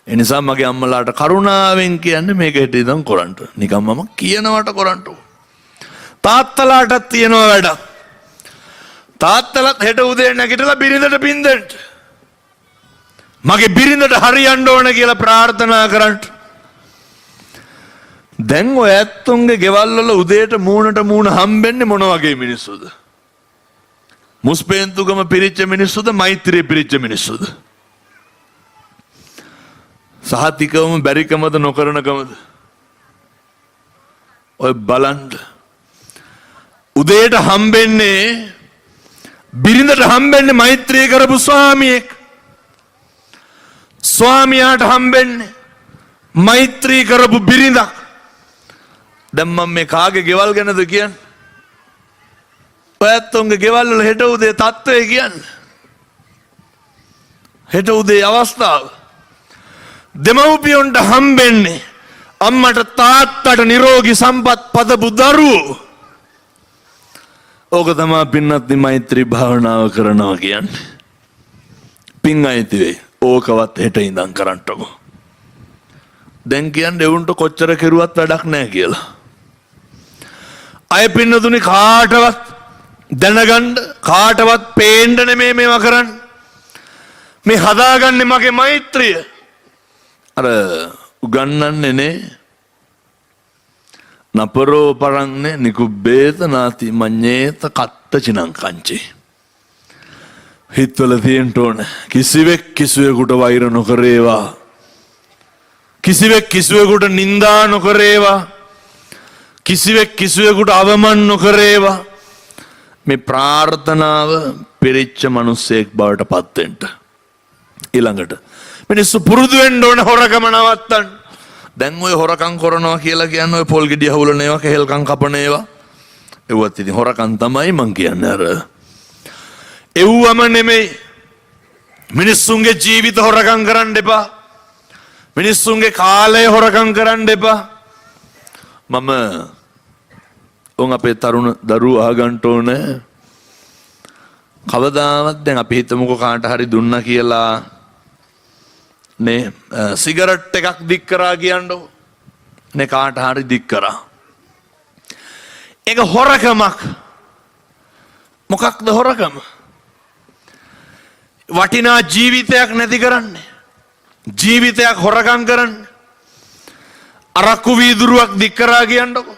ඒ නිසා මගේ අම්මලාට කරුණාවෙන් කියන්නේ මේක හෙට ඉඳන් කරන්න. නිකන් මම කියනවට කරන්න. තාත්තලාටත් තියෙනවා වැඩ. තාත්තලාත් හෙට උදේ නැගිටලා බිරිඳට පින් දෙන්න. මගේ බිරිඳට හරියන්න ඕන කියලා ප්‍රාර්ථනා කරන්න. දැන් ඔය ඇත්තුන්ගේ ගෙවල් වල උදේට මූණට මූණ හම්බෙන්නේ මොන වගේ මිනිස්සුද? මුස්පේන්තුකම පිරිච්ච මිනිස්සුද මෛත්‍රිය පිරිච්ච මිනිස්සුද? සහතිකවම බැරිකමද නොකරනකමද? ඔය බලන්න. උදේට හම්බෙන්නේ බිරිඳට හම්බෙන්නේ මෛත්‍රිය කරපු ස්වාමියෙක්. ස්වාමියාට හම්බෙන්නේ මෛත්‍රී කරපු බිරිඳක්. දැන් මම මේ කාගේ ගෙවල් ගැනද කියන්නේ? ඔයත්තුන්ගේ ගෙවල් වල හෙට උදේ තත්ත්වය කියන්නේ. හෙට උදේ අවස්ථාව. දෙමව්පියොන්ට හම්බෙන්නේ අම්මට තාත්තට නිරෝගී සම්පත් පදපු දරුවෝ. ඕක තමයි පින්නත්නි මෛත්‍රී භාවනාව කරනවා කියන්නේ. පින් අයිති වෙයි. ඕකවත් හෙට ඉඳන් කරන්නකෝ. දැන් කියන්නේ එවුන්ට කොච්චර කෙරුවත් වැඩක් නැහැ කියලා. අය පින්නතුනි කාටවත් දැනගන්න කාටවත් පේන්න නෙමෙයි මේවා කරන්නේ. මේ හදාගන්නේ මගේ මෛත්‍රිය. අර උගන්නන්නේ නේ නපරෝ පරන්නේ නිකුබ්බේත නාති මඤ්ඤේත කත්ත චිනං කංචේ. හිතවල තියෙන්න ඕන කිසිවෙක් කිසිවෙකුට වෛර නොකරේවා. කිසිවෙක් කිසිවෙකුට නින්දා නොකරේවා. කිසිවෙක් කිසිවෙකුට අවමන් නොකරේවා. මේ ප්‍රාර්ථනාව පිරිච්ච මිනිසෙක් බවට පත් වෙන්න. ඊළඟට මිනිස්සු පුරුදු වෙන්න ඕන හොරකම නවත්තන්න. දැන් ඔය හොරකම් කරනවා කියලා කියන්නේ ඔය පොල් ගෙඩිය හවුලන ඒවා කෙහෙල්කම් කපන ඒවා. ඒවත් ඉතින් හොරකම් තමයි මං කියන්නේ අර. එව්වම නෙමෙයි. මිනිස්සුන්ගේ ජීවිත හොරකම් කරන්න එපා. මිනිස්සුන්ගේ කාලය හොරකම් කරන්න එපා. මම උන් අපේ තරුණ දරුවෝ අහගන්න ඕනේ. කවදාවත් දැන් අපි හිතමුකෝ කාට හරි දුන්නා කියලා නේ සිගරට් එකක් දික් කරා කියන්නකො. නේ කාට හරි දික් කරා. ඒක හොරකමක්. මොකක්ද හොරකම? වටිනා ජීවිතයක් නැති කරන්නේ. ජීවිතයක් හොරකම් කරන්නේ. අරක්කු වීදුරුවක් දික් කරා කියන්නකො.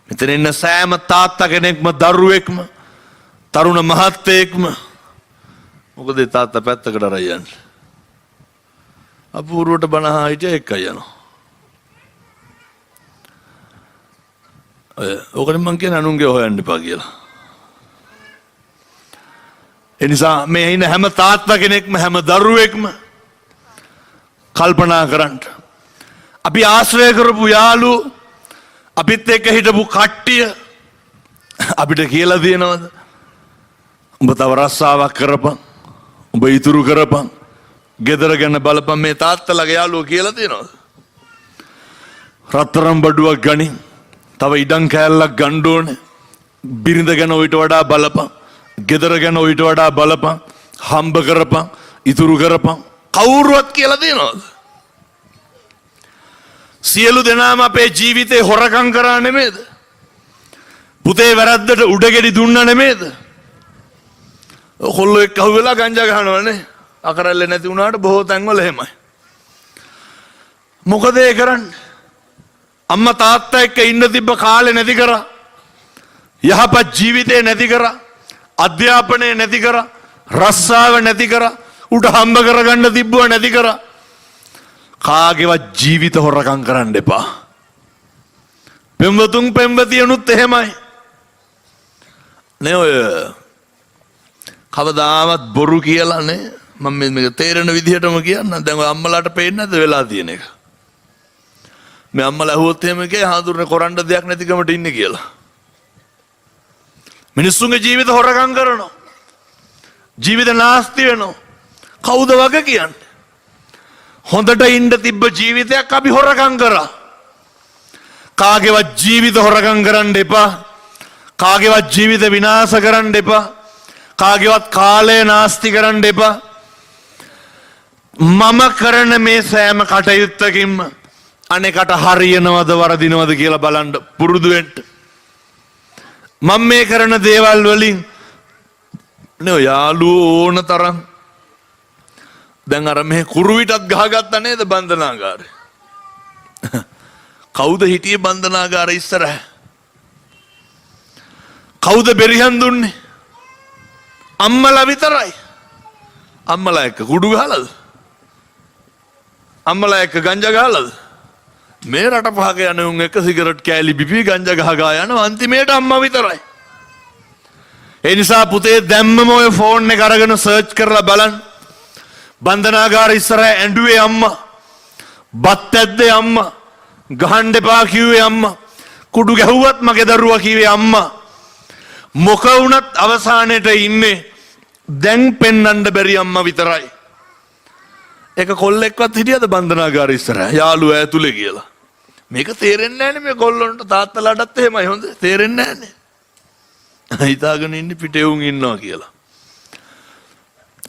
මෙතන ඉන්න සෑම තාත්තා කෙනෙක්ම දරුවෙක්ම තරුණ මහත්තයෙක්ම මොකද තාත්තා පැත්තකට අරන් යන්නේ. අපූර්වට බනහා හිටිය එක්කයි යනවා. ඕකනේ මං කියන්නේ අනුන්ගේ හොයන්න එපා කියලා. ඒ නිසා මේ ඉන්න හැම තාත්තා කෙනෙක්ම හැම දරුවෙක්ම කල්පනා කරන්න. අපි ආශ්‍රය කරපු යාළුවෝ අපිත් එක්ක හිටපු කට්ටිය අපිට කියලා තියෙනවද? උඹ තව රස්සාවක් කරපන්. උඹ ඉතුරු කරපන්. ගෙදර ගැන බලපන්. මේ තාත්තලාගේ යාළුවෝ කියලා තියෙනවද? රත්තරන් බඩුවක් ගනින්. තව ඉඩම් කෑල්ලක් ගන්න ඕනේ. බිරිඳ ගැන ඊට වඩා බලපන්. ගෙදර ගැන ඊට වඩා බලපන්. හම්බ කරපන්. ඉතුරු කරපන්. කවුරුවත් කියලා තියෙනවද? සියලු දෙනාම අපේ ජීවිතේ හොරකම් කරා නෙමෙයිද? පුතේ වැරද්දට උඩගෙඩි දුන්නා නෙමේද? කොල්ලෝ එක්ක අහුවෙලා ගංජා ගහනවනේ. අකරල්ලේ නැති වුණාට බොහෝ තැන්වල එහෙමයි. මොකද ඒ කරන්නේ? අම්මා තාත්තා එක්ක ඉන්න තිබ්බ කාලේ නැති කරා. යහපත් ජීවිතේ නැති කරා. අධ්‍යාපනය නැති කරා. රස්සාව නැති කරා. උට හම්බ කරගන්න තිබ්බව නැති කරා. කාගේවත් ජීවිත හොරකම් කරන්න එපා. පෙම්වතුන් පෙම්වතියනුත් එහෙමයි. නේ ඔය කවදාවත් බොරු කියලා නේ මම මේක තේරෙන විදිහටම කියන්න. දැන් ඔය අම්මලාට පේන්නේ නැද්ද වෙලා තියෙන එක? මේ අම්මලා ඇහුවොත් එහෙම එකේ හාඳුරන කරන්න දෙයක් නැතිකමට ඉන්නේ කියලා. මිනිස්සුන්ගේ ජීවිත හොරකම් කරනවා. ජීවිත නාස්ති වෙනවා. කවුද වග කියන්නේ? හොඳට ඉන්න තිබ්බ ජීවිතයක් අපි හොරකම් කරා. කාගේවත් ජීවිත හොරකම් කරන්න එපා. කාගේවත් ජීවිත විනාශ කරන්න එපා. කාගේවත් කාලය නාස්ති කරන්න එපා. මම කරන මේ සෑම කටයුත්තකින්ම අනෙකට හරියනවද වරදිනවද කියලා බලන්න පුරුදු වෙන්න. මම මේ කරන දේවල් වලින් නේ යාළුවෝ ඕන තරම් දැන් අර මේ කුරුවිටත් ගහගත්තා නේද බන්ධනාගාරේ? කවුද හිටියේ බන්ධනාගාරේ ඉස්සරහ? කවුද බෙරිහන් දුන්නේ? අම්මලා විතරයි. අම්මලා එක්ක කුඩු ගහලාද? අම්මලා එක්ක ගංජා ගහලාද? මේ රට පහක යන උන් එක සිගරට් කෑලි බිපි ගංජා ගහගා යන අන්තිමේට අම්මා විතරයි. ඒ නිසා පුතේ දැම්මම ඔය ෆෝන් එක අරගෙන සර්ච් කරලා බලන්න. බන්ධනාගාර ඉස්සරහ ඇඬුවේ අම්මා. බත් ඇද්දේ අම්මා. ගහන්න එපා කිව්වේ අම්මා. කුඩු ගැහුවත් මගේ දරුවා කිව්වේ අම්මා. මොක වුණත් අවසානයේට ඉන්නේ දැන් පෙන්වන්න බැරි අම්මා විතරයි. එක කොල්ලෙක්වත් හිටියද බන්ධනාගාර ඉස්සරහ යාළුවා ඇතුලේ කියලා? මේක තේරෙන්නේ නැහැනේ මේ කොල්ලොන්ට තාත්තලාටත් එහෙමයි හොඳ තේරෙන්නේ නැහැනේ. හිතාගෙන ඉන්නේ පිටේ උන් ඉන්නවා කියලා.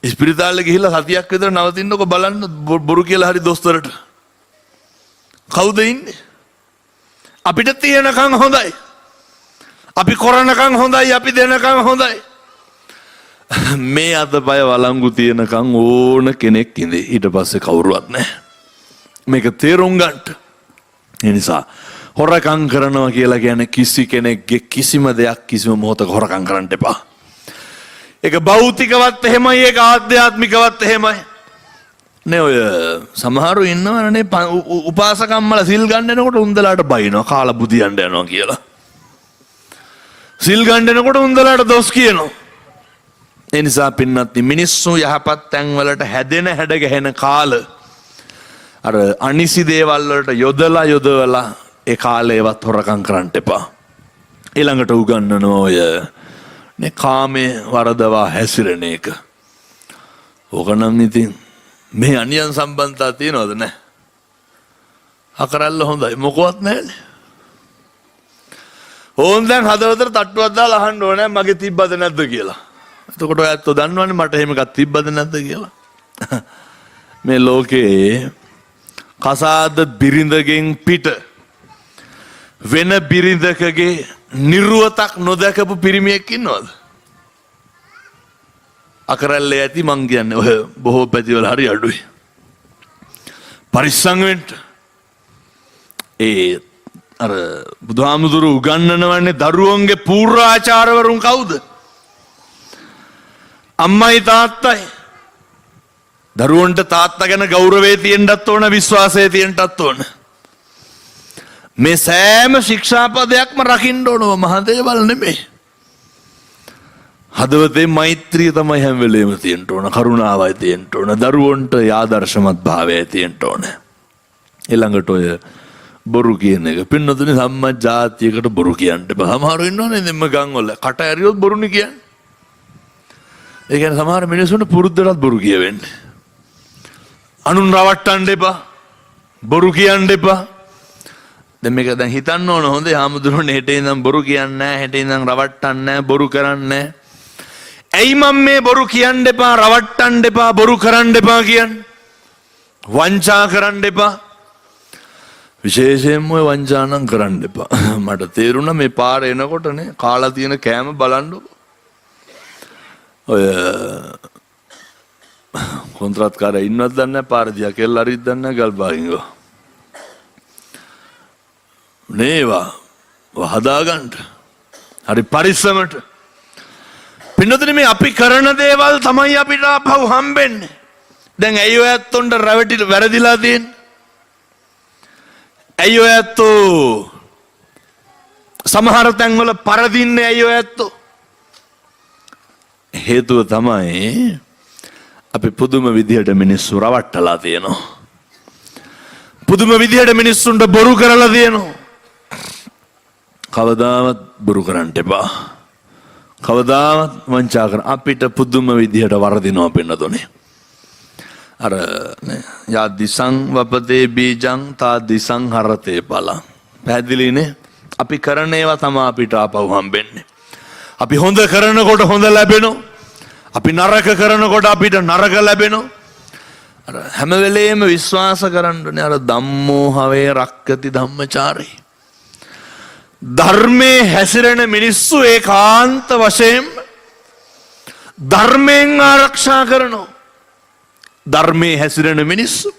ඉස්පිරිතාලේ ගිහිල්ලා සතියක් විතර නවතින්නකො බලන්න බොරු කියලා හරි දොස්තරට. කවුද ඉන්නේ? අපිට තියෙනකන් හොඳයි. අපි කරනකන් හොඳයි අපි දෙනකන් හොඳයි. මේ අතපය වළංගු තියෙනකන් ඕන කෙනෙක් ඉඳී ඊට පස්සේ කවුරුවත් නැහැ. මේක තේරුම් ගන්න. ඒ නිසා හොරකම් කරනවා කියලා කියන්නේ කිසි කෙනෙක්ගේ කිසිම දෙයක් කිසිම මොහොතක හොරකම් කරන්න එපා. ඒක භෞතිකවත් එහෙමයි ඒක ආධ්‍යාත්මිකවත් එහෙමයි. නේ ඔය සමහරු ඉන්නවනේ උපාසකම්මල සිල් ගන්න යනකොට උන්දලාට බයිනවා කාලා බුදියන්න යනවා කියලා. සිල් ගන්න යනකොට උන්දලාට දොස් කියනවා. ඒ නිසා පින්නත් මිනිස්සු යහපත් තැන්වලට හැදෙන හැඩ ගැහෙන කාල අර අනිසි දේවල් වලට යොදවලා ඒ කාලේවත් හොරකම් කරන්න එපා. ඊළඟට උගන්වනවා ඔය නේ කාමේ වරදවා හැසිරෙන එක. ඕකනම් ඉතින් මේ අනියන් සම්බන්ධතා තියනවද නැහැ? අකරල්ල හොඳයි මොකවත් නැහැනේ. ඕන් දැන් හදවතට තට්ටුවක් දාලා අහන්න ඕනේ මගේ තිබ්බද නැද්ද කියලා. එතකොට ඔයත් දන්නවනේ මට එහෙම එකක් තිබ්බද නැද්ද කියලා. මේ ලෝකේ කසාද බිරිඳගෙන් පිට වෙන බිරිඳකගේ නිර්වතක් නොදකපු පිරිමියෙක් ඉන්නවද? අකරල්ලේ ඇති මං කියන්නේ ඔය බොහෝ පැතිවල හරි අඩුයි. පරිස්සම් වෙන්න. ඒ අර බුදුහාමුදුරු උගන්වනවන්නේ දරුවන්ගේ පූර්වාචාරවරුන් කවුද? අම්මයි තාත්තයි. දරුවන්ට තාත්තා ගැන ගෞරවය තියෙන්නත් ඕන විශ්වාසය තියෙන්නත් ඕන. මේ සෑම ශික්ෂාපදයක්ම රකින්න ඕනව මහ දේවල් නෙමෙයි. හදවතේ මෛත්‍රිය තමයි හැම වෙලේම තියෙන්න ඕන. කරුණාවයි තියෙන්න ඕන. දරුවන්ට ආදර්ශමත් භාවයයි තියෙන්න ඕන. ඊළඟට ඔය බොරු කියන එක පින්නතුනේ සම්මා ජාතියකට බොරු කියන්න එපා. සමහරව ඉන්නවනේ දෙම්ම ගම් වල කට ඇරියොත් බොරුනේ කියන්නේ. ඒ කියන්නේ සමහර මිනිස්සුන්ට පුරුද්දටත් බොරු කියවෙන්නේ. අනුන් රවට්ටන්න එපා. බොරු කියන්න එපා. දැන් මේක දැන් හිතන්න ඕන හොඳේ ආමුදුරනේ හෙට ඉඳන් බොරු කියන්නේ නැහැ. හෙට ඉඳන් රවට්ටන්නේ නැහැ. බොරු කරන්නේ නැහැ. ඇයි මම මේ බොරු කියන්න එපා රවට්ටන්න එපා බොරු කරන්න එපා කියන්නේ? වංචා කරන්න එපා. විශේෂයෙන්ම ඔය වංචා නම් කරන්න එපා. මට තේරුණා මේ පාර එනකොටනේ කාලා තියෙන කෑම බලන්නකො. ඔය කොන්ත්‍රාත්කාරය ඉන්නවත් දන්නේ නැහැ පාර දිහා කෙල්ල හරිත් දන්නේ නැහැ ගල් බාගින්ගෝ. නේවා හදාගන්න. හරි පරිස්සමට. පින්නතුනේ මේ අපි කරන දේවල් තමයි අපිට ආපහු හම්බෙන්නේ. දැන් ඇයි ඔය ඇත්තොන්ට වැරදිලා තියෙන්නේ? ඇයි ඔය ඇත්තෝ සමහර තැන්වල පරදින්නේ ඇයි ඔය ඇත්තෝ? හේතුව තමයි අපි පුදුම විදිහට මිනිස්සු රවට්ටලා තියෙනවා. පුදුම විදිහට මිනිස්සුන්ට බොරු කරලා තියෙනවා. කවදාවත් බොරු කරන්න එපා. කවදාවත් වංචා කරන්න. අපිට පුදුම විදිහට වරදිනවා පින්නතුනේ. අර යා දිසං වපතේ බීජං තා දිසං හරතේ බලං. පැහැදිලිනේ? අපි කරන ඒවා තමයි අපිට ආපහු හම්බෙන්නේ. අපි හොඳ කරනකොට හොඳ ලැබෙනවා. අපි නරක කරනකොට අපිට නරක ලැබෙනවා. අර හැම වෙලේම විශ්වාස කරන්නේ අර ධම්මෝ හවේ රක්කති ධම්මචාරී. ධර්මයේ හැසිරෙන මිනිස්සු ඒකාන්ත වශයෙන් ධර්මයෙන් ආරක්ෂා කරනවා. ධර්මයේ හැසිරෙන මිනිස්සු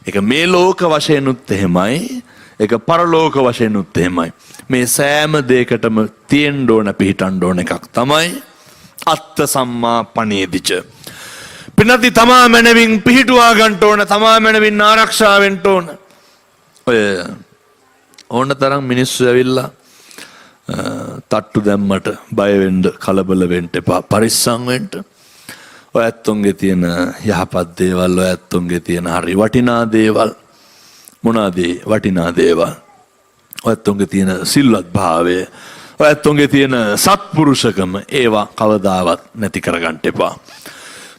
ඒක මේ ලෝක වශයෙන්ුත් එහෙමයි, ඒක පරලෝක වශයෙන්ුත් එහෙමයි. මේ සෑම දෙයකටම තියෙන්න ඕන පිහිටන්න ඕන එකක් තමයි අත්ත සම්මා පණේදිච. පින්නති තමා මනවින් පිහිටුවා ගන්න ඕන, තමා මනවින් ආරක්ෂා වෙන්න ඕන. ඔය ඕන තරම් මිනිස්සු ඇවිල්ලා තට්ටු දැම්මට බය වෙන්න, කලබල වෙන්න එපා, පරිස්සම් වෙන්න. ඔය ඇත්තොන්ගේ තියෙන යහපත් දේවල්, ඔය ඇත්තොන්ගේ තියෙන හරි වටිනා දේවල් මොනවාද? වටිනා දේවල්. ඔය ඇත්තොන්ගේ තියෙන සිල්වත් භාවය, ඔය ඇත්තොන්ගේ තියෙන සත්පුරුෂකම, ඒවා කවදාවත් නැති කරගන්න එපා.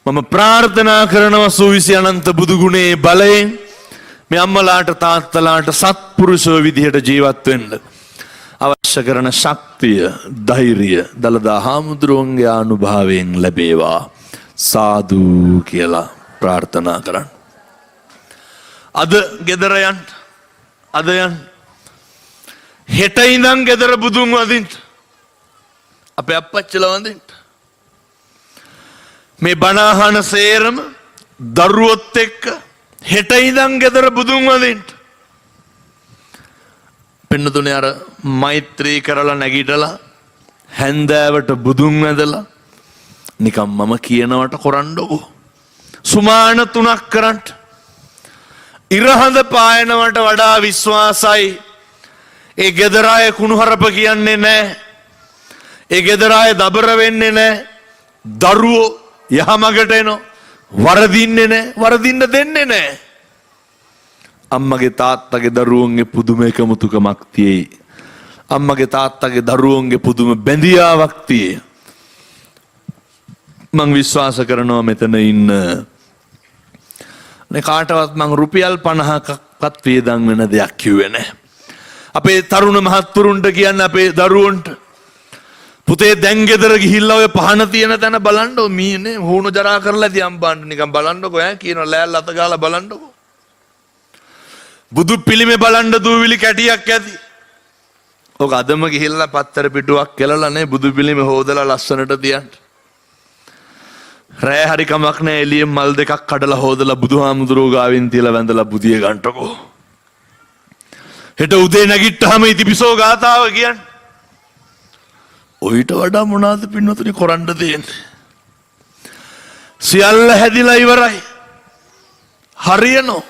මම ප්‍රාර්ථනා කරනවා සූවිසි අනන්ත බුදු ගුණේ බලයෙන් මේ අම්මලාට තාත්තලාට සත්පුරුෂෝ විදිහට ජීවත් වෙන්න අවශ්‍ය කරන ශක්තිය, ධෛර්යය දලදා හාමුදුරුවන්ගේ අනුභවයෙන් ලැබේවා. සාදු කියලා ප්‍රාර්ථනා කරන්න. අද ගෙදර යන්න. අද යන්න. හෙට ඉඳන් ගෙදර බුදුන් වදින්න. අපේ අප්පච්චිලා වදින්න. මේ බණ අහන සේරම දරුවොත් එක්ක හෙට ඉඳන් ගෙදර බුදුන් වදින්න. පින්නතුනේ අර මෛත්‍රී කරලා නැගිටලා හැන්දෑවට බුදුන් වැදලා නිකම් මම කියනවට කරන්නකෝ. සුමාන 3ක් කරන්න. ඉරහඳ පායනවට වඩා විශ්වාසයි ඒ ගෙදර අය කුණුහරුප කියන්නේ නැහැ. ඒ ගෙදර අය දබර වෙන්නේ නැහැ. දරුවෝ යහමගට එනවා. වරදින්නේ නැහැ. වරදින්න දෙන්නේ නැහැ. අම්මගේ තාත්තගේ දරුවන්ගේ පුදුම එකමුතුකමක් තියෙයි. අම්මගේ තාත්තගේ දරුවන්ගේ පුදුම බැඳියාවක් තියෙයි. මං විශ්වාස කරනවා මෙතන ඉන්න කාටවත් මං රුපියල් 50කවත් වියදම් වෙන දෙයක් කිව්වේ නැහැ. අපේ තරුණ මහත්තුරුන්ට කියන්න, අපේ දරුවන්ට පුතේ දැන් ගෙදර ගිහිල්ලා ඔය පහන තියෙන තැන බලන්නකො. මීනේ හුණු ජරා කරලා තියම් බාන්න නිකන් බලන්නකො ඈ කියන ලෑල් අත ගාලා බලන්නකො. බුදු පිළිමේ බලන්න දූවිලි කැටියක් ඇති. ඔක අදම ගිහිල්ලා පත්තර පිටුවක් කෙලලා නේ බුදු පිළිමේ හොදලා ලස්සනට තියන්න. රෑ හරි කමක් නැහැ එළියෙන් මල් දෙකක් කඩලා හොදලා බුදුහාමුදුරුවෝ ගාවින් තියලා වැඳලා බුදිය ගන්නකො. හෙට උදේ නැගිට්ටාම ඉතිපිසෝ ගාතාව කියන්නේ. ඔయిత වඩා මොනවාද පින්නතුනි කරන්න දෙන්නේ? සියල්ල හැදිලා ඉවරයි. හරියනෝ.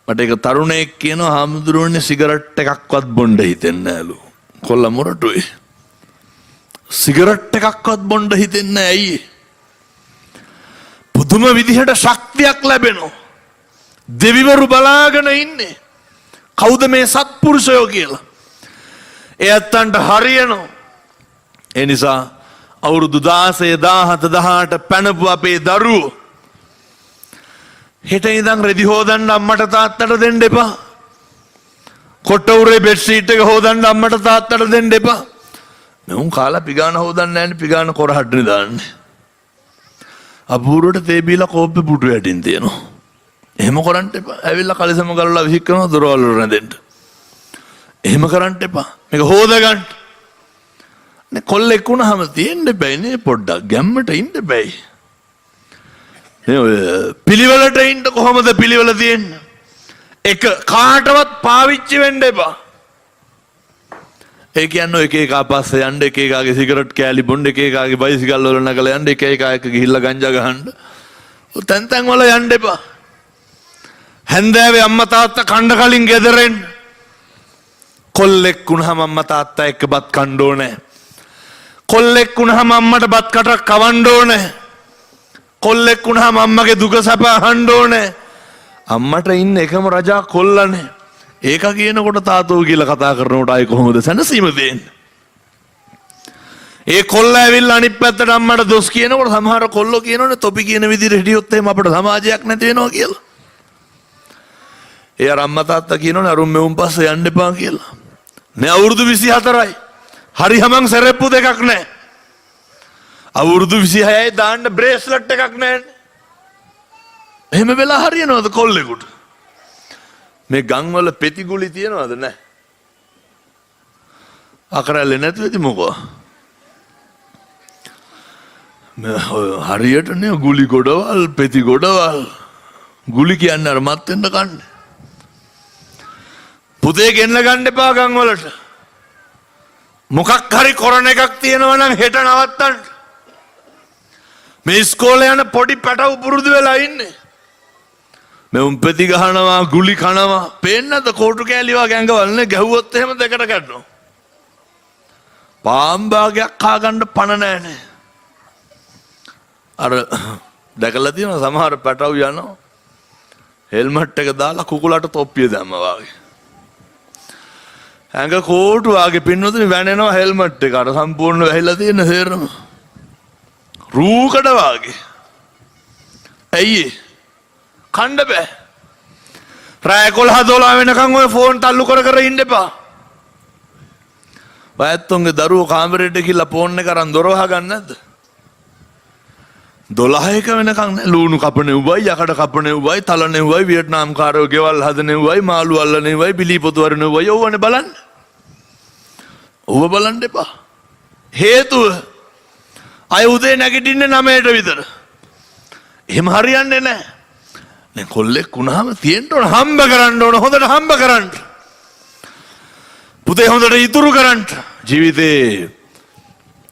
මට එක තරුණයෙක් කියනවා හාමුදුරුවනේ සිගරට් එකක්වත් බොන්න හිතෙන්නේ නැලු. කොල්ල මොරටුවේ. සිගරට් එකක්වත් බොන්න හිතෙන්නේ නැහැ ඇයි? පුදුම විදිහට ශක්තියක් ලැබෙනවා. දෙවිවරු බලාගෙන ඉන්නේ. කවුද මේ සත්පුරුෂයෝ කියලා? එයත්න්ට හරියනවා. ඒ නිසා අවුරුදු 16 17 18 පැනපු අපේ දරුවෝ හෙට ඉඳන් රෙදි හොදන්න අම්මට තාත්තට දෙන්න එපා. කොට්ටවුරේ බෙඩ් ෂීට් එක හොදන්න අම්මට තාත්තට දෙන්න එපා. මෙවුන් කාලා පිගාන හොදන්නේ නැන්නේ, පිගාන කොරහටනේ දාන්නේ. අපූර්වට තේ බීලා කෝප්පේ පුටු යටින් තියෙනවා. එහෙම කරන්න එපා. ඇවිල්ලා කලිසම ගලලා විහික් කරනවා දොරවල් වල රැඳෙන්න. එහෙම කරන්න එපා. මේක හොදගන්න. නේ කොල්ලෙක් වුණාම තියෙන්න බෑනේ පොඩ්ඩක් ගැම්මට ඉන්න බෑ. නේ ඔය පිළිවෙලට ඉන්න කොහොමද පිළිවෙල තියෙන්නේ? එක කාටවත් පාවිච්චි වෙන්න එපා. ඒ කියන්නේ එක එක අපස්සේ යන්න එක එකගේ සිගරට් කෑලි බොන්න එක එකගේ බයිසිකල් වල නගලා යන්න එක එක ගිහිල්ලා ගංජා ගහන්න. තැන් තැන් වල යන්න එපා. හැන්දෑවේ අම්මා තාත්තා කණ්ඩ කලින් ගෙදරෙන් කොල්ලෙක් වුණාම අම්මා තාත්තා එක්ක බත් කන්න ඕනේ. කොල්ලෙක් වුණාම අම්මට බත් කටක් කවන්න ඕනේ. කොල්ලෙක් වුණාම අම්මගේ දුක සැප අහන්න ඕනේ. අම්මට ඉන්න එකම රජා කොල්ලනේ. ඒක කියනකොට තාතෝ කියලා කතා කරනකොට ආයි කොහොමද සැනසීම දෙන්නේ? ඒ කොල්ල ඇවිල්ලා අනිත් පැත්තට අම්මට දොස් කියනකොට සමහර කොල්ලෝ කියනෝනේ තොපි කියන විදිහට හිටියොත් එහෙම අපිට සමාජයක් නැති වෙනවා කියලා. ඒ අර අම්මා තාත්තා කියනෝනේ අරුන් මෙවුන් පස්සේ යන්න එපා කියලා. මේ අවුරුදු 24යි. හරි හමං සරප්පු දෙකක් නැහැ. අවුරුදු 26යි දාන්න බ්‍රේස්ලට් එකක් නැහැ. එහෙම වෙලා හරියනවද කොල්ලෙකුට? මේ ගම් වල පෙතිගුලි තියනවද නැහැ? අකරැල්ලේ නැති වෙදි මොකෝ? හරියට නේ ගුලි ගොඩවල් පෙති ගොඩවල්. ගුලි කියන්නේ අර මත් වෙන්න කන්නේ. පුතේ ගෙන්න ගන්න එපා ගම් වලට. මොකක් හරි කරන එකක් තියෙනවා නම් හෙට නවත්තන්න. මේ ඉස්කෝලේ යන පොඩි පැටව පුරුදු වෙලා ඉන්නේ. මේ උම්පෙති ගහනවා ගුලි කනවා. පේන්නේ නැද්ද කෝටු කෑලි වගේ ඇඟවල්නේ ගැහුවොත් එහෙම දෙකට කඩනවා. පාම්බාගයක් කා ගන්න පණ නැහනේ. අර දැකලා තියෙනවා සමහර පැටව යනවා හෙල්මට් එක දාලා කුකුලට තොප්පිය දැම්මා වගේ. ඇඟ කෝටු වගේ පින්නොතුනි වැනෙනවා හෙල්මට් එක. අර සම්පූර්ණ වැහිලා තියෙන සේරම. රූකඩ වගේ. ඇයි කණ්ඩ බෑ. රෑ 11 වෙනකන් ඔය ෆෝන් තල්ලු කර කර ඉන්න එපා. ඔයත්තුන්ගේ දරුවෝ කාමරේට ගිහලා ෆෝන් එක අරන් දොර වහගන්න නැද්ද? 12ක වෙනකන් ලූණු කපනේ උබයි යකඩ කපනේ උබයි තලනේ උබයි වියට්නාම් කාරයෝ ගෙවල් හදනේ උබයි මාළු අල්ලනේ උබයි බිලි පොතු වරනේ උබයි ඕවනේ බලන්න. ඕව බලන්න එපා. හේතුව අය උදේ නැගිටින්නේ 9ට විතර. එහෙම හරියන්නේ නැහැ. නේ කොල්ලෙක් වුණාම තියෙන්න ඕන හම්බ කරන්න ඕන හොඳට හම්බ කරන්න. පුතේ හොඳට ඉතුරු කරන්න. ජීවිතේ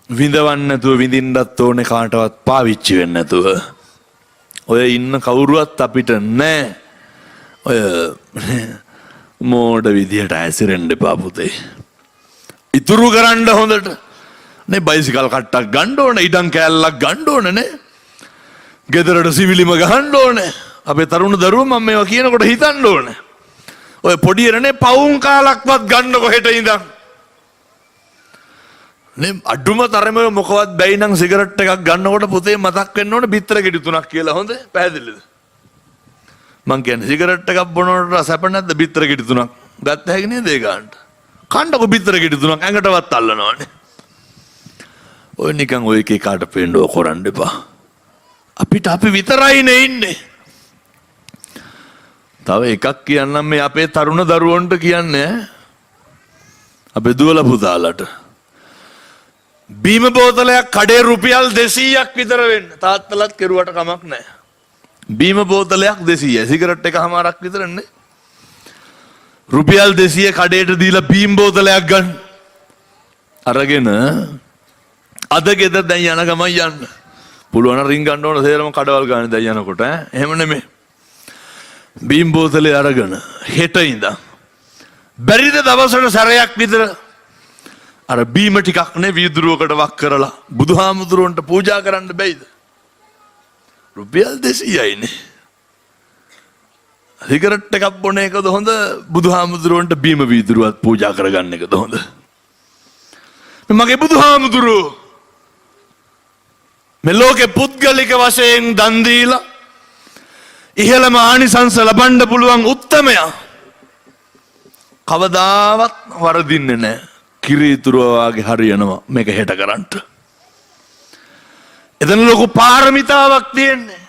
විඳවන්න නැතුව විඳින්නත් ඕනේ කාටවත් පාවිච්චි වෙන්න නැතුව. ඔය ඉන්න කවුරුවත් අපිට නැහැ. ඔය මෝඩ විදියට ඇසිරෙන්න එපා පුතේ. ඉතුරු කරන්න හොඳට. නේ බයිසිකල් කට්ටක් ගන්න ඕනේ, ඉඩම් කෑල්ලක් ගන්න ඕනේ නේ. ගෙදරට සිවිලිම ගහන්න ඕනේ. අපේ තරුණ දරුවෝ මම මේවා කියනකොට හිතන්න ඕනේ. ඔය පොඩි එරනේ පවුන් කාලක්වත් ගන්න කොහෙට ඉඳන්. නේ අඩුම තරමේ මොකවත් බැයි නම් සිගරට් එකක් ගන්නකොට පුතේ මතක් වෙන්න ඕනේ බිත්තර ගෙඩි 3ක් කියලා. හොඳ පැහැදිලිද? මං කියන්නේ සිගරට් එකක් බොනකොට රසප නැද්ද බිත්තර ගෙඩි 3ක්? ගත්ත හැකි නේද ඒ ගන්නට? කණ්ඩක බිත්තර ගෙඩි 3ක් ඇඟටවත් අල්ලනවානේ. ඔය නිකන් ඔය එකේ කාට පේන්නව කරන්න එපා. අපිට අපි විතරයිනේ ඉන්නේ. තව එකක් කියන්නම් මේ අපේ තරුණ දරුවන්ට කියන්නේ අපේ දුවලා පුතාලට. බීම බෝතලයක් කඩේ රුපියල් 200ක් විතර වෙන්න. තාත්තලත් කෙරුවට කමක් නැහැ. බීම බෝතලයක් 200යි. සිගරට් එකමාරක් විතරනේ. රුපියල් 200 කඩේට දීලා බීම් බෝතලයක් ගන්න. අරගෙන අද ගෙදර දැන් යන ගමන් යන්න. පුළුවන් රින් ගන්න ඕන සේරම කඩවල් ගන්න දැන් යනකොට ඈ. එහෙම නෙමෙයි. බීම් බෝතලේ අරගෙන හෙට ඉඳන් බැරිද දවසට සැරයක් විතර අර බීම ටිකක් නේ වීදුරුවකට වක් කරලා බුදුහාමුදුරුවන්ට පූජා කරන්න බැයිද? රුපියල් 200යිනේ. සිගරට් එකක් බොන එකද හොඳ බුදුහාමුදුරුවන්ට බීම වීදුරුවක් පූජා කරගන්න එකද හොඳ? මගේ බුදුහාමුදුරුවෝ මේ ලෝකේ පුද්ගලික වශයෙන් දන් දීලා ඉහළම ආනිසංස ලබන්න පුළුවන් උත්තමයා කවදාවත් වරදින්නේ නැහැ. කිරීතුරුව වාගේ හරියනවා මේක හෙට කරන්න. එතන ලොකු පාරමිතාවක් තියෙන්නේ.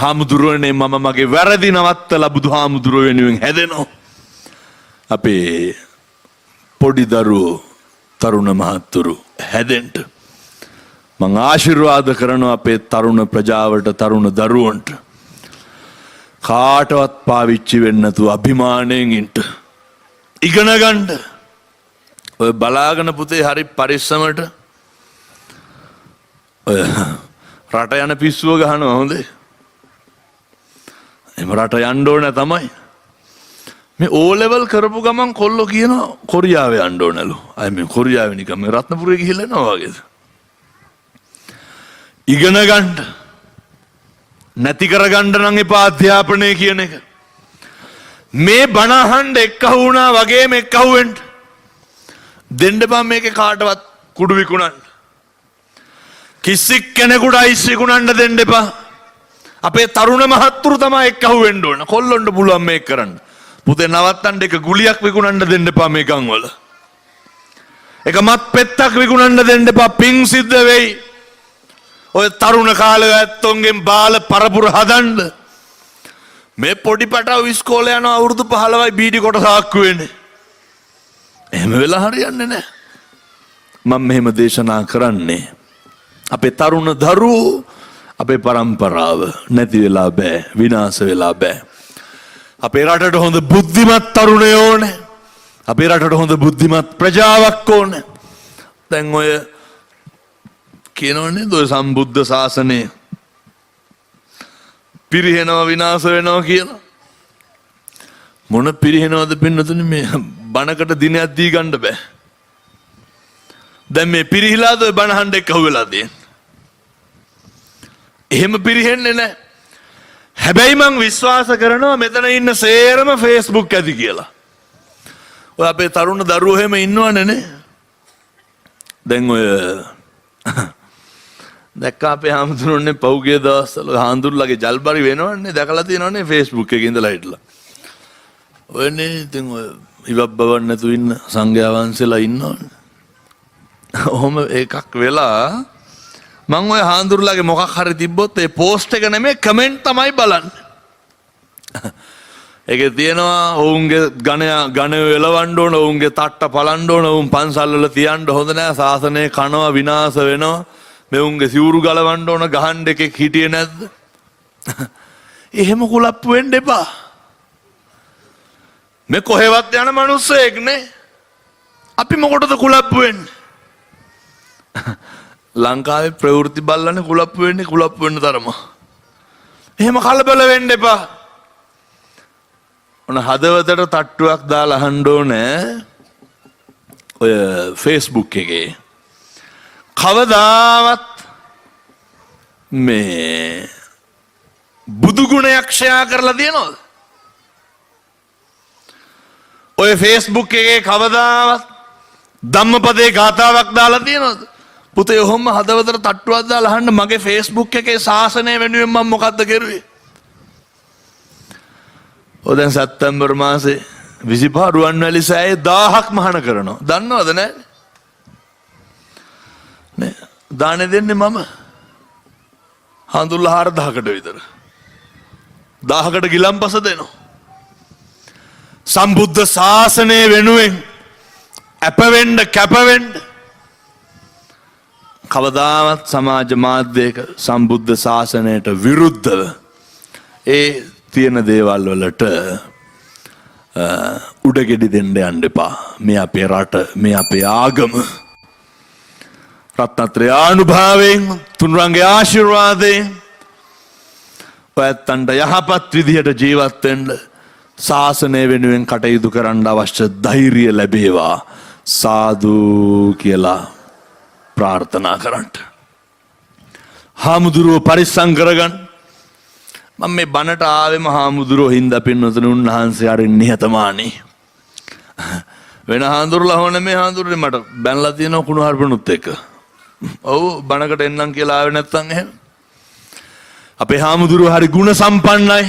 හාමුදුරුවනේ මම මගේ වැරදි නවත්තලා බුදුහාමුදුරුව වෙනුවෙන් හැදෙනවා. අපේ පොඩි දරුවෝ තරුණ මහත්තුරු හැදෙන්න මං ආශිර්වාද කරනවා අපේ තරුණ ප්‍රජාවට තරුණ දරුවන්ට කාටවත් පාවිච්චි වෙන්නේ නැතුව අභිමාණයෙන් ඉන්න ඉගෙන ගන්න ඔය බලාගෙන පුතේ හරි පරිස්සමට ඔය රට යන පිස්සුව ගහනවා හොඳේ එම රට යන්න ඕනේ තමයි මේ O level කරපු ගමන් කොල්ලෝ කියනවා කොරියාවේ යන්න ඕනලු අය මේ කොරියාවේ නිකන් මේ රත්නපුරේ ගිහිල්ලා යනවා වගේද ඉගෙන ගන්න නැති කරගන්න නම් එපා අධ්‍යාපනය කියන එක මේ බණ අහන්න එක්කහු වුණා වගේම එක්කහු වෙන්න දෙන්න බෑ මේකේ කාටවත් කුඩු විකුණන්න කිසි කෙනෙකුට අයිස් විකුණන්න දෙන්න එපා අපේ තරුණ මහත්තුරු තමයි එක්කහු වෙන්න ඕන කොල්ලොන්ට පුළුවන් මේක කරන්න පුතේ නවත්තන්න එක ගුලියක් විකුණන්න දෙන්න එපා මේ ගම් වල එක මත් පෙත්තක් විකුණන්න දෙන්න එපා පිං සිද්ධ වෙයි ඔය තරුණ කාලේ ඇත්තොන්ගෙන් බාල පරපුර හදන්න මේ පොඩි පැටව ඉස්කෝලේ යන අවුරුදු 15යි බීඩි කොට සාක්කු වෙන්නේ එහෙම වෙලා හරියන්නේ නැහැ මම මෙහෙම දේශනා කරන්නේ අපේ තරුණ දරුවෝ අපේ પરම්පරාව නැති වෙලා බෑ විනාශ වෙලා බෑ අපේ රටට හොඳ බුද්ධිමත් තරුණයෝ ඕනේ අපේ රටට හොඳ බුද්ධිමත් ප්‍රජාවක් ඕනේ දැන් ඔය කියනවනේ ඔය සම්බුද්ධ ශාසනය පිරිහෙනවා විනාශ වෙනවා කියලා මොන පිරිහෙනවද පින්නතුනේ මේ බණකට දිනයක් දී ගන්න බෑ දැන් මේ පිරිහිලාද ඔය බණ හන්ද එක්ක අහුවෙලා තියෙන්නේ එහෙම පිරිහෙන්නේ නැහැ හැබැයි මං විශ්වාස කරනවා මෙතන ඉන්න සේරම Facebook ඇති කියලා ඔය අපේ තරුණ දරුවෝ එහෙම ඉන්නවනේ නේ දැන් ඔය දැක්ක අපේ හාමුදුරනේ පෞගේ දවස්වල හාමුදුරුවෝගේ ජල්බරි වෙනවන්නේ දැකලා තියෙනවනේ Facebook එකේ ඉඳලා හිටලා ඔයනේ ඉතින් ඔය ඉවක් බවක් නැතු ඉන්න සංඝයා වහන්සේලා ඉන්නවනේ ඔහොම එකක් වෙලා මං ඔය හාමුදුරුවෝගේ මොකක් හරි තිබ්බොත් ඒ පෝස්ට් එක නෙමෙයි කමෙන්ට් තමයි බලන්නේ ඒකේ තියෙනවා ඔවුන්ගේ ගණය එලවන්න ඕන ඔවුන්ගේ තට්ට පලන්න ඕන ඔවුන් පන්සල් වල තියන්න හොඳ නැහැ සාසනය කනවා විනාශ වෙනවා මෙවුන්ගේ සිවුරු ගලවන්න ඕන ගහන්න එකෙක් හිටියේ නැද්ද එහෙම කුලප්පු වෙන්න එපා මේ කොහෙවත් යන මිනිස්සෙක් නේ අපි මොකටද කුලප්පු වෙන්නේ ලංකාවේ ප්‍රවෘත්ති බල්ලනේ කුලප්පු වෙන්න තරම එහෙම කලබල වෙන්න එපා ඔන්න හදවතට තට්ටුවක් දාලා අහන්න ඕනේ ඔය Facebook එකේ කවදාවත් මේ බුදු ගුණයක් ෂෙයා කරලා තියනවද ඔය Facebook එකේ කවදාවත් ධම්මපදේ ගාතාවක් දාලා තියනවද පුතේ ඔහොම හදවතට තට්ටුවක් දාලා අහන්න මගේ Facebook එකේ ශාසනය වෙනුවෙන් මම මොකද්ද කරුවේ ඔය දැන් සැප්තැම්බර් මාසේ 25 රුවන්වැලි සෑයේ 1000ක් මහාන කරනවා දන්නවද නැහැ නේ දානේ දෙන්නේ මම හඳුල්ලා 4000කට විතර 1000කට ගිලම්පස දෙනවා සම්බුද්ධ ශාසනය වෙනුවෙන් අපවෙන්න කැපවෙන්න කවදාවත් සමාජ මාධ්‍යයක සම්බුද්ධ ශාසනයට විරුද්ධව ඒ තියෙන දේවල් වලට උඩගෙඩි දෙන්න යන්න එපා මේ අපේ රට මේ අපේ ආගම රත්නත්‍රය අනුභවයෙන් තුන්රංගේ ආශිර්වාදයෙන් ඔයත්තන්ට යහපත් විදිහට ජීවත් වෙන්න ශාසනය වෙනුවෙන් කටයුතු කරන්න අවශ්‍ය ධෛර්යය ලැබේවා සාදු කියලා ප්‍රාර්ථනා කරන්න. හාමුදුරුවෝ පරිස්සම් කරගන්න. මම මේ බණට ආවෙම හාමුදුරුවෝ හින්දා පින්නතුණු උන්වහන්සේ හරි නිහතමානී. වෙන හාමුදුරුවෝ හොන මේ හාමුදුරුවෝ මට බැනලා තියෙනවා කුණු හarpනුත් එක්ක. ඔව් බණකට එන්නම් කියලා ආවේ නැත්තම් එහෙම. අපේ හාමුදුරුවෝ හරි ගුණ සම්පන්නයි.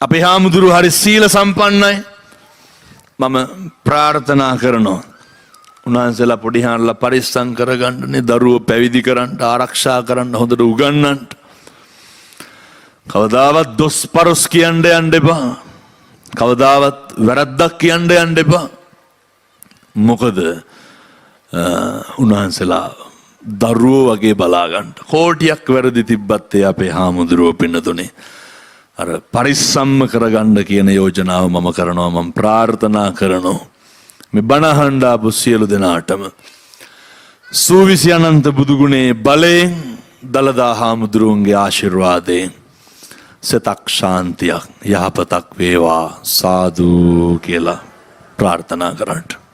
අපේ හාමුදුරුවෝ හරි සීල සම්පන්නයි. මම ප්‍රාර්ථනා කරනවා උන්වහන්සේලා පොඩි හාන්ලා පරිස්සම් කරගන්නනේ දරුවෝ පැවිදි කරන්න ආරක්ෂා කරන්න හොඳට උගන්වන්න. කවදාවත් දොස් පරොස් කියන්න යන්න එපා. කවදාවත් වැරද්දක් කියන්න යන්න එපා. මොකද උන්වහන්සේලා දරුවෝ වගේ බලාගන්න. කෝටියක් වැරදි තිබ්බත් ඒ අපේ හාමුදුරුවෝ පින්නතුනේ. අර පරිස්සම්ම කරගන්න කියන යෝජනාව මම කරනවා. මම ප්‍රාර්ථනා කරනවා මේ බණ අහන්න ආපු සියලු දෙනාටම සූවිසි අනන්ත බුදුගුණේ බලයෙන් දලදා හාමුදුරුවන්ගේ ආශිර්වාදයෙන් සතක් ශාන්තියක් යහපතක් වේවා සාදු කියලා ප්‍රාර්ථනා කරන්න.